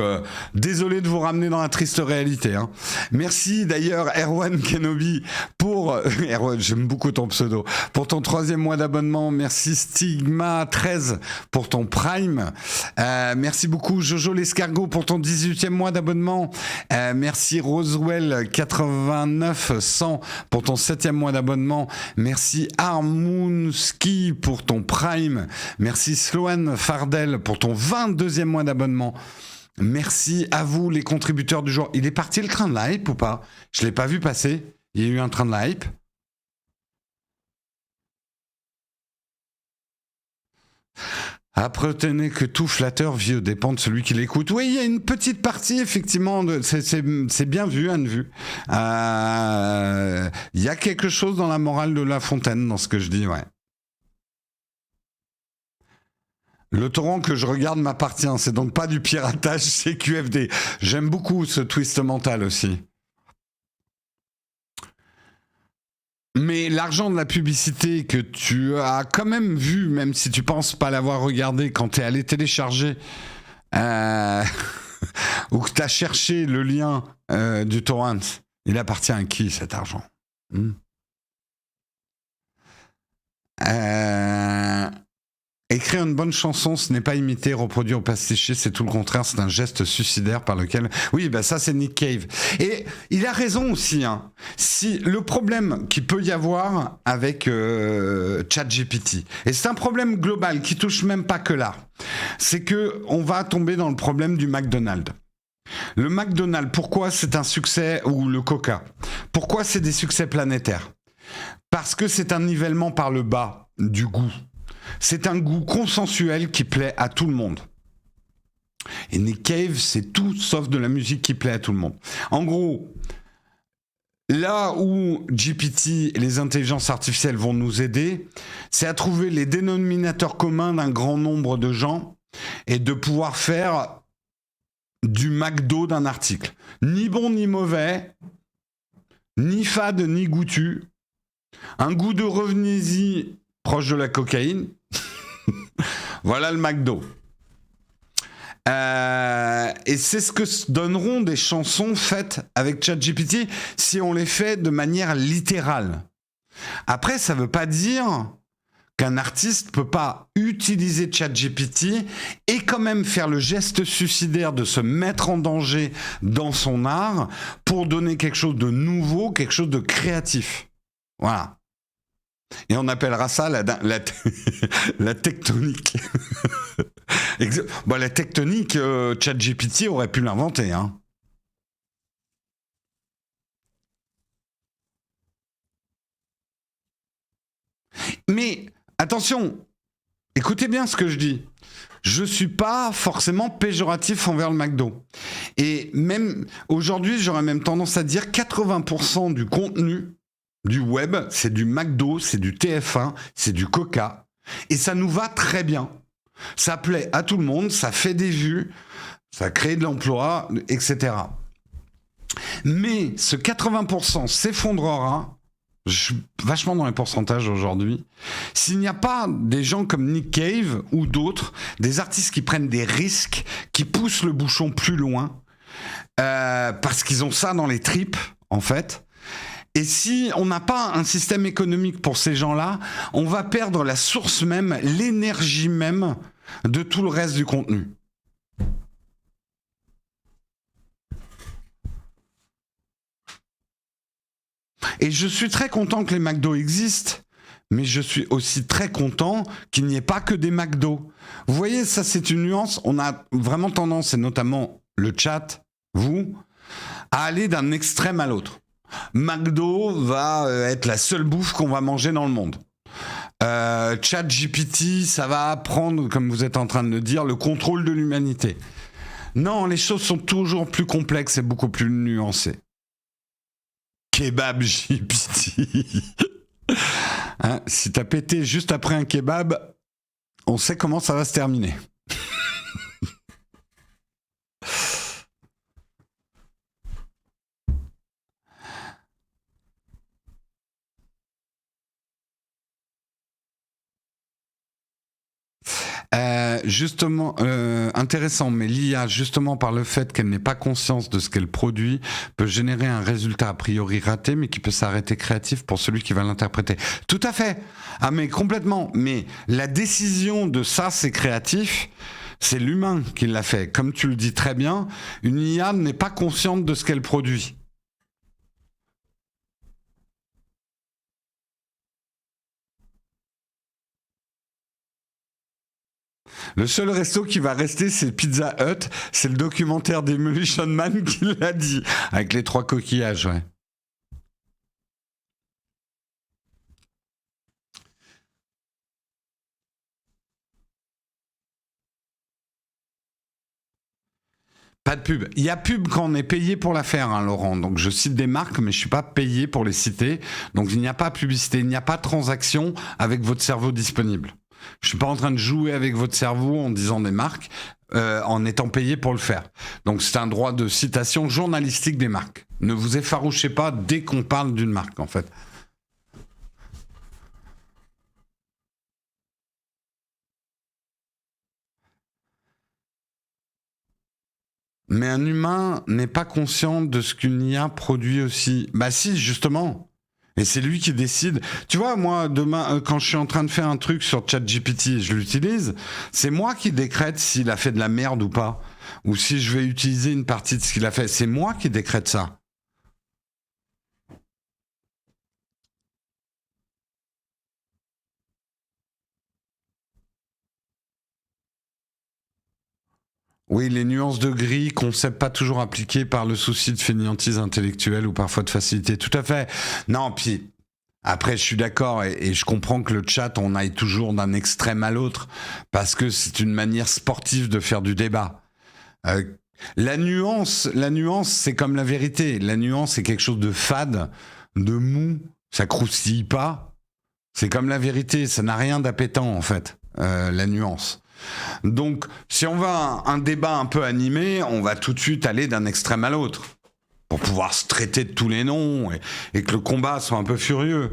désolé de vous ramener dans la triste réalité. Hein. Merci d'ailleurs, Erwan Kenobi, pour... Erwan, j'aime beaucoup ton pseudo. Pour ton 3e mois d'abonnement. Merci Stigma13 pour ton Prime. Merci beaucoup, Jojo l'escargot, pour ton 18e mois d'abonnement. Merci Roswell89 pour ton 7e mois d'abonnement. Merci Armounski pour ton Prime. Merci Sloan Fardel pour ton 22e mois d'abonnement. Merci à vous, les contributeurs du jour. Il est parti le train de la hype ou pas ? Je ne l'ai pas vu passer. Il y a eu un train de la hype. Apprenez que tout flatteur vit aux dépens de celui qui l'écoute. Oui, il y a une petite partie, effectivement, c'est bien vu, Anne vu. Il y a quelque chose dans la morale de La Fontaine, dans ce que je dis, ouais. Le torrent que je regarde m'appartient, c'est donc pas du piratage, c'est QFD. J'aime beaucoup ce twist mental aussi. Mais l'argent de la publicité que tu as quand même vu, même si tu penses pas l'avoir regardé quand tu es allé télécharger, ou que tu as cherché le lien du torrent, il appartient à qui cet argent? Écrire une bonne chanson, ce n'est pas imiter, reproduire ou pasticher, c'est tout le contraire, c'est un geste suicidaire par lequel... Oui, bah ça c'est Nick Cave. Et il a raison aussi. Hein. Si le problème qu'il peut y avoir avec ChatGPT, et c'est un problème global qui touche même pas que là, c'est que on va tomber dans le problème du McDonald's. Le McDonald's, pourquoi c'est un succès, ou le Coca, pourquoi c'est des succès planétaires? Parce que c'est un nivellement par le bas du goût. C'est un goût consensuel qui plaît à tout le monde. Et Nick Cave, c'est tout sauf de la musique qui plaît à tout le monde. En gros, là où GPT et les intelligences artificielles vont nous aider, c'est à trouver les dénominateurs communs d'un grand nombre de gens et de pouvoir faire du McDo d'un article. Ni bon ni mauvais, ni fade ni goûtu. Un goût de revenez-y proche de la cocaïne. Voilà le McDo. Et c'est ce que donneront des chansons faites avec ChatGPT si on les fait de manière littérale. Après, ça ne veut pas dire qu'un artiste ne peut pas utiliser ChatGPT et quand même faire le geste suicidaire de se mettre en danger dans son art pour donner quelque chose de nouveau, quelque chose de créatif. Voilà. Et on appellera ça la tectonique. Bon, la tectonique, ChatGPT aurait pu l'inventer. Hein. Mais attention, écoutez bien ce que je dis. Je ne suis pas forcément péjoratif envers le McDo. Et même aujourd'hui, j'aurais même tendance à dire 80% du contenu du web, c'est du McDo, c'est du TF1, c'est du Coca. Et ça nous va très bien. Ça plaît à tout le monde, ça fait des vues, ça crée de l'emploi, etc. Mais ce 80% s'effondrera, je suis vachement dans les pourcentages aujourd'hui, s'il n'y a pas des gens comme Nick Cave ou d'autres, des artistes qui prennent des risques, qui poussent le bouchon plus loin, parce qu'ils ont ça dans les tripes, en fait. Et si on n'a pas un système économique pour ces gens-là, on va perdre la source même, l'énergie même de tout le reste du contenu. Et je suis très content que les McDo existent, mais je suis aussi très content qu'il n'y ait pas que des McDo. Vous voyez, ça c'est une nuance. On a vraiment tendance, et notamment le chat, vous, à aller d'un extrême à l'autre. McDo va être la seule bouffe qu'on va manger dans le monde. ChatGPT, ça va prendre, comme vous êtes en train de le dire, le contrôle de l'humanité. Non, les choses sont toujours plus complexes et beaucoup plus nuancées. Kebab GPT. Hein, si t'as pété juste après un kebab, on sait comment ça va se terminer. Justement, intéressant, mais l'IA, justement par le fait qu'elle n'ait pas conscience de ce qu'elle produit, peut générer un résultat a priori raté, mais qui peut s'arrêter créatif pour celui qui va l'interpréter. Tout à fait. Ah, mais complètement. Mais la décision de ça, c'est créatif, c'est l'humain qui l'a fait. Comme tu le dis très bien, une IA n'est pas consciente de ce qu'elle produit. Le seul resto qui va rester, c'est Pizza Hut. C'est le documentaire Demolition Man qui l'a dit, avec les 3 coquillages, ouais. Pas de pub. Il y a pub quand on est payé pour la faire, hein, Laurent. Donc je cite des marques, mais je suis pas payé pour les citer. Donc il n'y a pas publicité, il n'y a pas transaction avec votre cerveau disponible. Je suis pas en train de jouer avec votre cerveau en disant des marques, en étant payé pour le faire. Donc c'est un droit de citation journalistique des marques. Ne vous effarouchez pas dès qu'on parle d'une marque, en fait. Mais un humain n'est pas conscient de ce qu'une IA produit aussi. Bah si, justement. Et c'est lui qui décide. Tu vois, moi, demain, quand je suis en train de faire un truc sur ChatGPT et je l'utilise, c'est moi qui décrète s'il a fait de la merde ou pas. Ou si je vais utiliser une partie de ce qu'il a fait. C'est moi qui décrète ça. Oui, les nuances de gris, concept pas toujours appliqué par le souci de fainéantise intellectuelle ou parfois de facilité. Tout à fait. Non, puis après, je suis d'accord et je comprends que le chat, on aille toujours d'un extrême à l'autre parce que c'est une manière sportive de faire du débat. Euh, la nuance, c'est comme la vérité. La nuance, c'est quelque chose de fade, de mou. Ça croustille pas. C'est comme la vérité. Ça n'a rien d'appétant en fait. La nuance. Donc, si on veut un débat un peu animé, on va tout de suite aller d'un extrême à l'autre pour pouvoir se traiter de tous les noms et que le combat soit un peu furieux.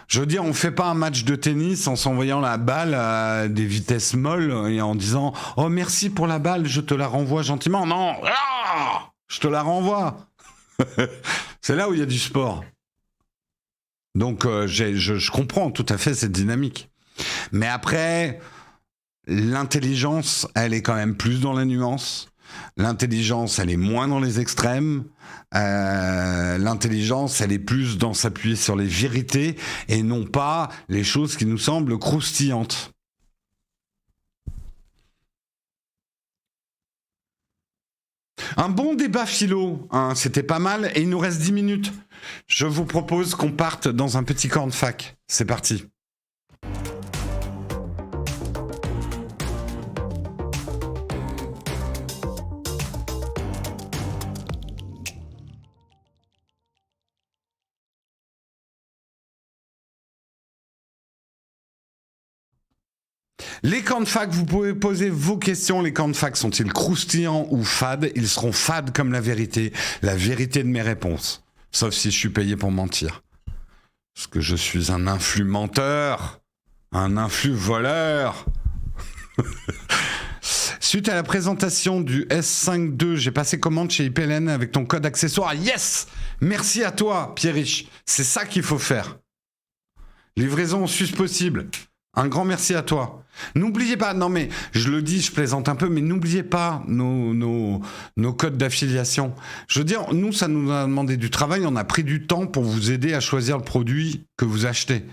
Je veux dire, on fait pas un match de tennis en s'envoyant la balle à des vitesses molles et en disant «Oh, merci pour la balle, je te la renvoie gentiment». Non, je te la renvoie. C'est là où il y a du sport. Donc, je comprends tout à fait cette dynamique. Mais après, l'intelligence, elle est quand même plus dans la nuance. L'intelligence, elle est moins dans les extrêmes. L'intelligence, elle est plus dans s'appuyer sur les vérités et non pas les choses qui nous semblent croustillantes. Un bon débat philo, hein, c'était pas mal et il nous reste 10 minutes. Je vous propose qu'on parte dans un petit camp de fac. C'est parti. Les camps de fac, vous pouvez poser vos questions. Les camps de fac sont-ils croustillants ou fades? Ils seront fades comme la vérité de mes réponses. Sauf si je suis payé pour mentir. Parce que je suis un influx menteur, un influx voleur. Suite à la présentation du S5 II, j'ai passé commande chez IPLN avec ton code accessoire. Yes! Merci à toi, Pierriche. C'est ça qu'il faut faire. Livraison aussi possible. Un grand merci à toi. N'oubliez pas, non mais je le dis, je plaisante un peu, mais n'oubliez pas nos codes d'affiliation. Je veux dire, nous, ça nous a demandé du travail, on a pris du temps pour vous aider à choisir le produit que vous achetez.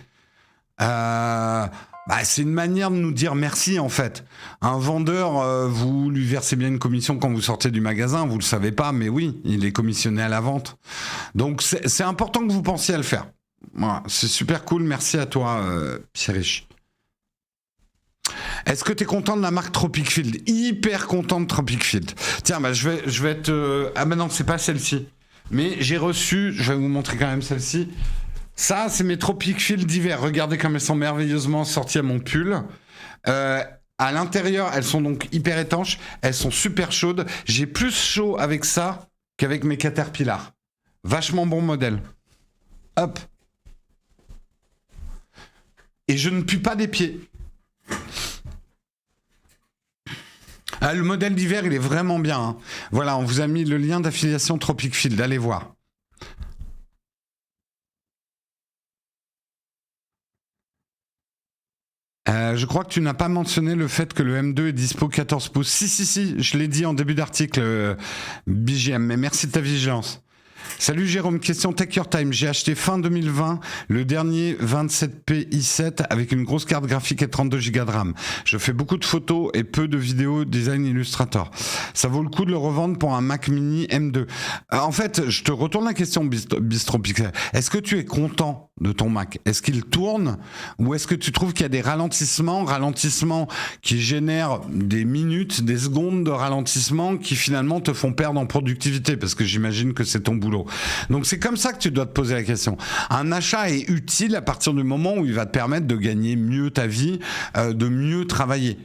C'est une manière de nous dire merci en fait. Un vendeur, vous lui versez bien une commission quand vous sortez du magasin, vous le savez pas, mais oui, il est commissionné à la vente. Donc c'est important que vous pensiez à le faire. Voilà, c'est super cool, merci à toi, Pierriche. Est-ce que tu es content de la marque Tropic Field? Hyper content de Tropic Field. Tiens, je vais te... Ah non, c'est pas celle-ci. Mais j'ai reçu, je vais vous montrer quand même celle-ci. Ça, c'est mes Tropic Field d'hiver. Regardez comme elles sont merveilleusement sorties à mon pull. À l'intérieur, elles sont donc hyper étanches. Elles sont super chaudes. J'ai plus chaud avec ça qu'avec mes Caterpillar. Vachement bon modèle. Hop. Et je ne pue pas des pieds. Le modèle d'hiver, il est vraiment bien. Hein. Voilà, on vous a mis le lien d'affiliation Tropic Field. Allez voir. Je crois que tu n'as pas mentionné le fait que le M2 est dispo 14 pouces. Si, je l'ai dit en début d'article, BGM, mais merci de ta vigilance. Salut Jérôme, question Take Your Time. J'ai acheté fin 2020 le dernier 27p i7 avec une grosse carte graphique et 32 Go de RAM. Je fais beaucoup de photos et peu de vidéos design Illustrator. Ça vaut le coup de le revendre pour un Mac Mini M2. En fait, je te retourne la question, Bistro Pixel. Est-ce que tu es content de ton Mac? Est-ce qu'il tourne ou est-ce que tu trouves qu'il y a des ralentissements qui génèrent des minutes, des secondes de ralentissement qui finalement te font perdre en productivité parce que j'imagine que c'est ton boulot. Donc c'est comme ça que tu dois te poser la question. Un achat est utile à partir du moment où il va te permettre de gagner mieux ta vie, de mieux travailler.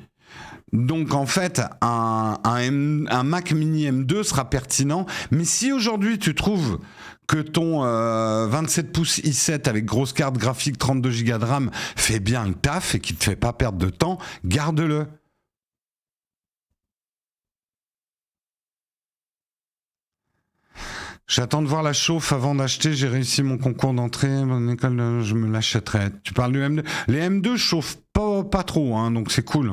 Donc en fait, un Mac Mini M2 sera pertinent, mais si aujourd'hui tu trouves que ton 27 pouces i7 avec grosse carte graphique 32 Go de RAM fait bien le taf et qui te fait pas perdre de temps, garde-le. J'attends de voir la chauffe avant d'acheter. J'ai réussi mon concours d'entrée. Mon école, je me l'achèterai. Tu parles du M2. Les M2 chauffent pas trop, hein, donc c'est cool.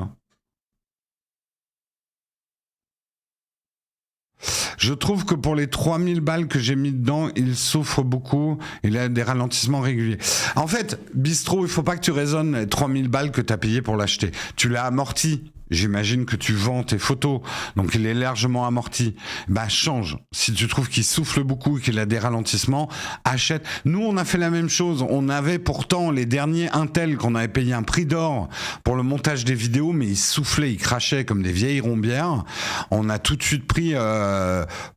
Je trouve que pour les 3000 balles que j'ai mis dedans, il souffre beaucoup. Il a des ralentissements réguliers. En fait, Bistro, il faut pas que tu raisonnes les 3000 balles que tu as payé pour l'acheter. Tu l'as amorti. J'imagine que tu vends tes photos, donc il est largement amorti. Bah change. Si tu trouves qu'il souffle beaucoup et qu'il a des ralentissements, achète. Nous, on a fait la même chose. On avait pourtant les derniers Intel qu'on avait payé un prix d'or pour le montage des vidéos, mais ils soufflaient, ils crachaient comme des vieilles rombières. On a tout de suite pris,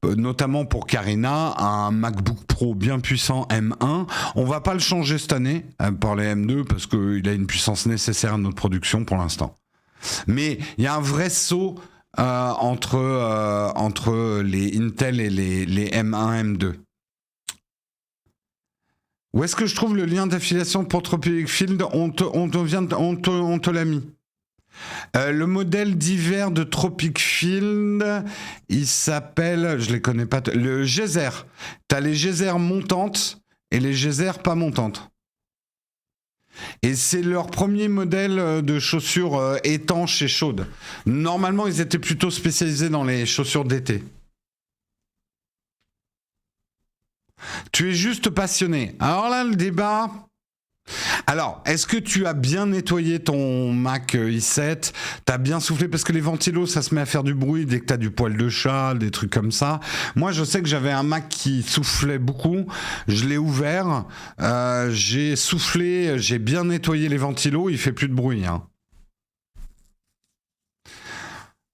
notamment pour Karina, un MacBook Pro bien puissant M1. On va pas le changer cette année par les M2 parce qu'il a une puissance nécessaire à notre production pour l'instant. Mais il y a un vrai saut entre les Intel et les M1, M2. Où est-ce que je trouve le lien d'affiliation pour Tropic Field? On te l'a mis. Le modèle d'hiver de Tropic Field, il s'appelle, je les connais pas, le geyser. Tu as les geysers montantes et les geysers pas montantes. Et c'est leur premier modèle de chaussures étanches et chaudes. Normalement, ils étaient plutôt spécialisés dans les chaussures d'été. Tu es juste passionné. Alors là, le débat... Alors, est-ce que tu as bien nettoyé ton Mac i7? T'as bien soufflé? Parce que les ventilos, ça se met à faire du bruit dès que t'as du poil de chat, des trucs comme ça. Moi, je sais que j'avais un Mac qui soufflait beaucoup. Je l'ai ouvert, j'ai soufflé, j'ai bien nettoyé les ventilos. Il fait plus de bruit, hein.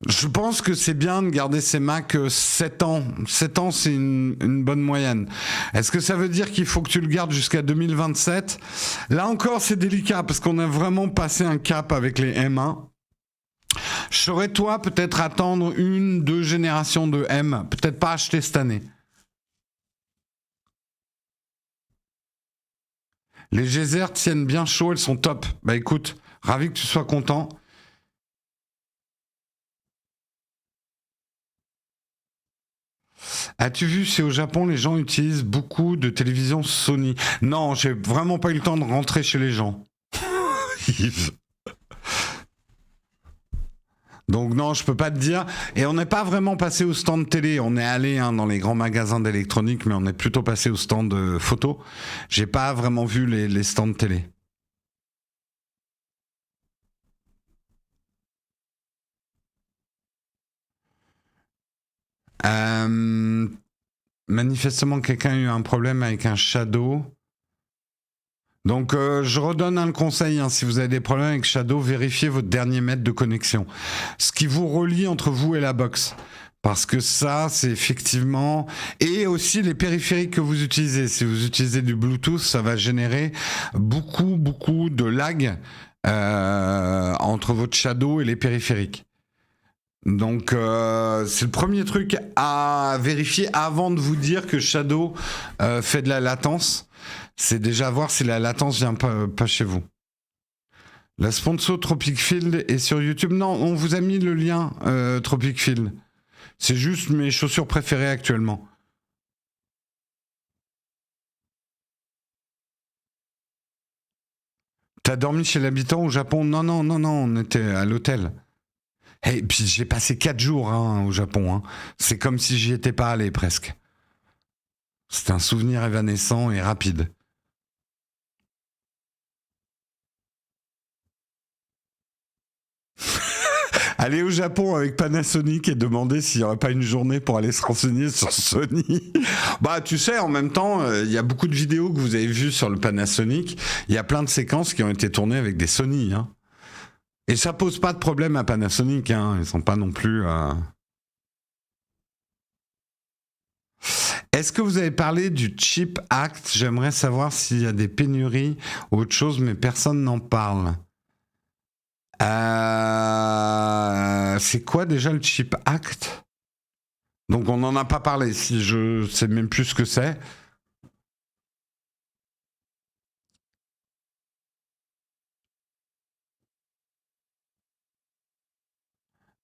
Je pense que c'est bien de garder ces Macs 7 ans. 7 ans, c'est une bonne moyenne. Est-ce que ça veut dire qu'il faut que tu le gardes jusqu'à 2027? Là encore, c'est délicat parce qu'on a vraiment passé un cap avec les M1. Je saurais, toi, peut-être attendre 1-2 générations de M. Peut-être pas acheter cette année. Les geysers tiennent bien chaud, elles sont top. Bah écoute, ravi que tu sois content. As-tu vu, c'est au Japon, les gens utilisent beaucoup de télévision Sony. Non, j'ai vraiment pas eu le temps de rentrer chez les gens. Donc non, je peux pas te dire. Et on n'est pas vraiment passé au stand télé. On est allé dans les grands magasins d'électronique, mais on est plutôt passé au stand de photos. J'ai pas vraiment vu les stands télé. Manifestement, quelqu'un a eu un problème avec un Shadow. Donc, je redonne un conseil. Hein, si vous avez des problèmes avec Shadow, vérifiez votre dernier mètre de connexion. Ce qui vous relie entre vous et la box. Parce que ça, c'est effectivement... Et aussi les périphériques que vous utilisez. Si vous utilisez du Bluetooth, ça va générer beaucoup de lag entre votre Shadow et les périphériques. Donc c'est le premier truc à vérifier avant de vous dire que Shadow fait de la latence. C'est déjà voir si la latence vient pas chez vous. La sponsor Tropic Field est sur YouTube. Non, on vous a mis le lien Tropic Field. C'est juste mes chaussures préférées actuellement. T'as dormi chez l'habitant au Japon? Non, on était à l'hôtel. Et puis j'ai passé 4 jours au Japon. Hein. C'est comme si j'y étais pas allé presque. C'est un souvenir évanescent et rapide. Aller au Japon avec Panasonic et demander s'il n'y aurait pas une journée pour aller se renseigner sur Sony. Bah, tu sais, en même temps, il y a beaucoup de vidéos que vous avez vues sur le Panasonic. Il y a plein de séquences qui ont été tournées avec des Sony. Hein. Et ça pose pas de problème à Panasonic. Hein. Ils sont pas non plus... Est-ce que vous avez parlé du Chip Act? J'aimerais savoir s'il y a des pénuries ou autre chose, mais personne n'en parle. C'est quoi déjà le Chip Act? Donc on n'en a pas parlé, si je sais même plus ce que c'est.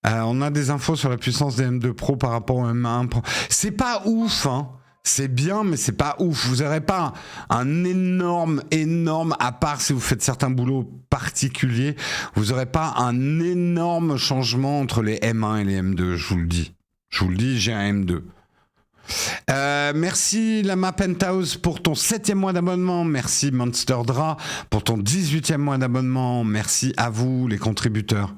On a des infos sur la puissance des M2 Pro par rapport au M1 Pro. C'est pas ouf, hein. C'est bien, mais c'est pas ouf. Vous n'aurez pas un énorme, à part si vous faites certains boulots particuliers, vous n'aurez pas un énorme changement entre les M1 et les M2, je vous le dis. Je vous le dis, j'ai un M2. Merci Lama Penthouse pour ton 7e mois d'abonnement. Merci Monster Dra pour ton 18e mois d'abonnement. Merci à vous les contributeurs.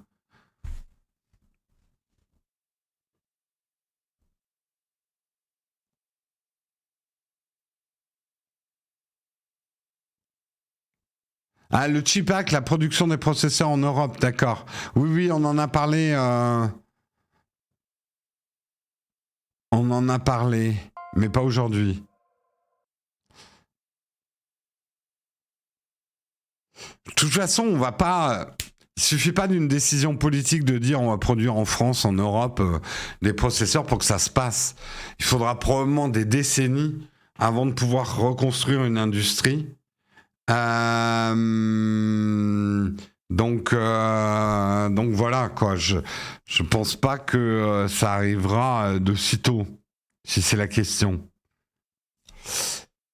Ah, le chip hack, la production des processeurs en Europe, d'accord. Oui, on en a parlé. On en a parlé, mais pas aujourd'hui. De toute façon, on va pas. Il suffit pas d'une décision politique de dire on va produire en France, en Europe, des processeurs pour que ça se passe. Il faudra probablement des décennies avant de pouvoir reconstruire une industrie. Donc voilà quoi. Je pense pas que ça arrivera de sitôt, si c'est la question.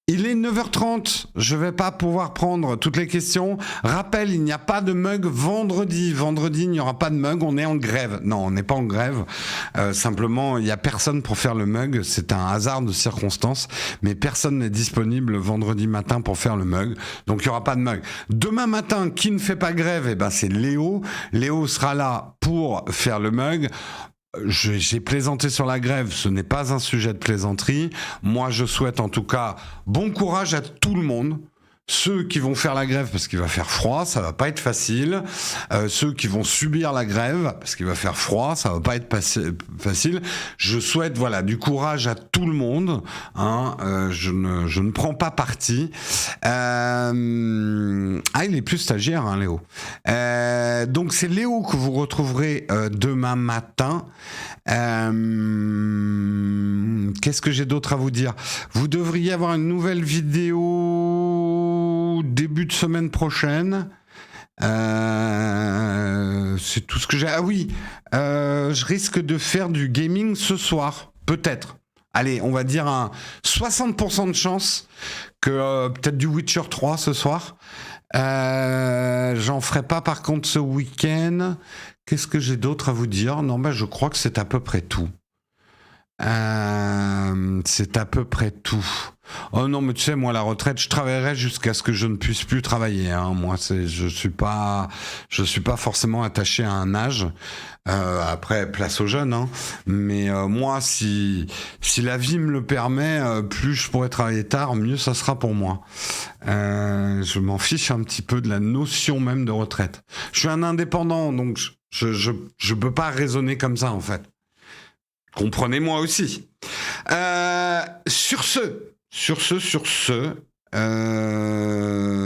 Il est 9h30, je vais pas pouvoir prendre toutes les questions. Rappel, il n'y a pas de mug vendredi. Vendredi, il n'y aura pas de mug, on est en grève. Non, on n'est pas en grève. Simplement, il n'y a personne pour faire le mug. C'est un hasard de circonstances. Mais personne n'est disponible vendredi matin pour faire le mug. Donc, il n'y aura pas de mug. Demain matin, qui ne fait pas grève? Eh ben, c'est Léo. Léo sera là pour faire le mug. J'ai plaisanté sur la grève, ce n'est pas un sujet de plaisanterie. Moi, je souhaite en tout cas bon courage à tout le monde. Ceux qui vont faire la grève parce qu'il va faire froid, ça va pas être facile. Ceux qui vont subir la grève parce qu'il va faire froid, ça va pas être facile. Je souhaite voilà du courage à tout le monde. Hein. Je ne prends pas parti. Ah, il est plus stagiaire, hein, Léo. Donc c'est Léo que vous retrouverez demain matin. Qu'est-ce que j'ai d'autre à vous dire? Vous devriez avoir une nouvelle vidéo début de semaine prochaine. C'est tout ce que j'ai. Ah oui, je risque de faire du gaming ce soir, peut-être. Allez, on va dire un 60% de chance que peut-être du Witcher 3 ce soir. J'en ferai pas par contre ce week-end. Qu'est-ce que j'ai d'autre à vous dire? Non, je crois que c'est à peu près tout. C'est à peu près tout. Oh non, mais tu sais, moi, la retraite, je travaillerai jusqu'à ce que je ne puisse plus travailler. Hein. Moi, je suis pas forcément attaché à un âge. Après, place aux jeunes. Hein. Mais moi, si la vie me le permet, plus je pourrai travailler tard, mieux ça sera pour moi. Je m'en fiche un petit peu de la notion même de retraite. Je suis un indépendant, donc je peux pas raisonner comme ça, en fait. Comprenez-moi aussi. Sur ce,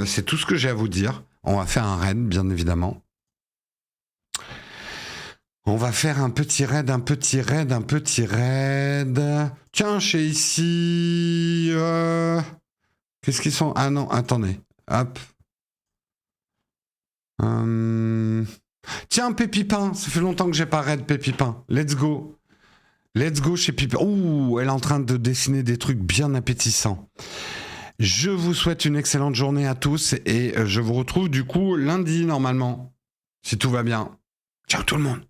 c'est tout ce que j'ai à vous dire. On va faire un raid, bien évidemment. On va faire un petit raid. Tiens, chez ici... Qu'est-ce qu'ils sont? Ah non, attendez. Hop. Tiens, Pépipin. Ça fait longtemps que j'ai pas raid Pépipin. Let's go. Let's go chez Pépipin. Ouh, elle est en train de dessiner des trucs bien appétissants. Je vous souhaite une excellente journée à tous et je vous retrouve du coup lundi normalement, si tout va bien. Ciao tout le monde.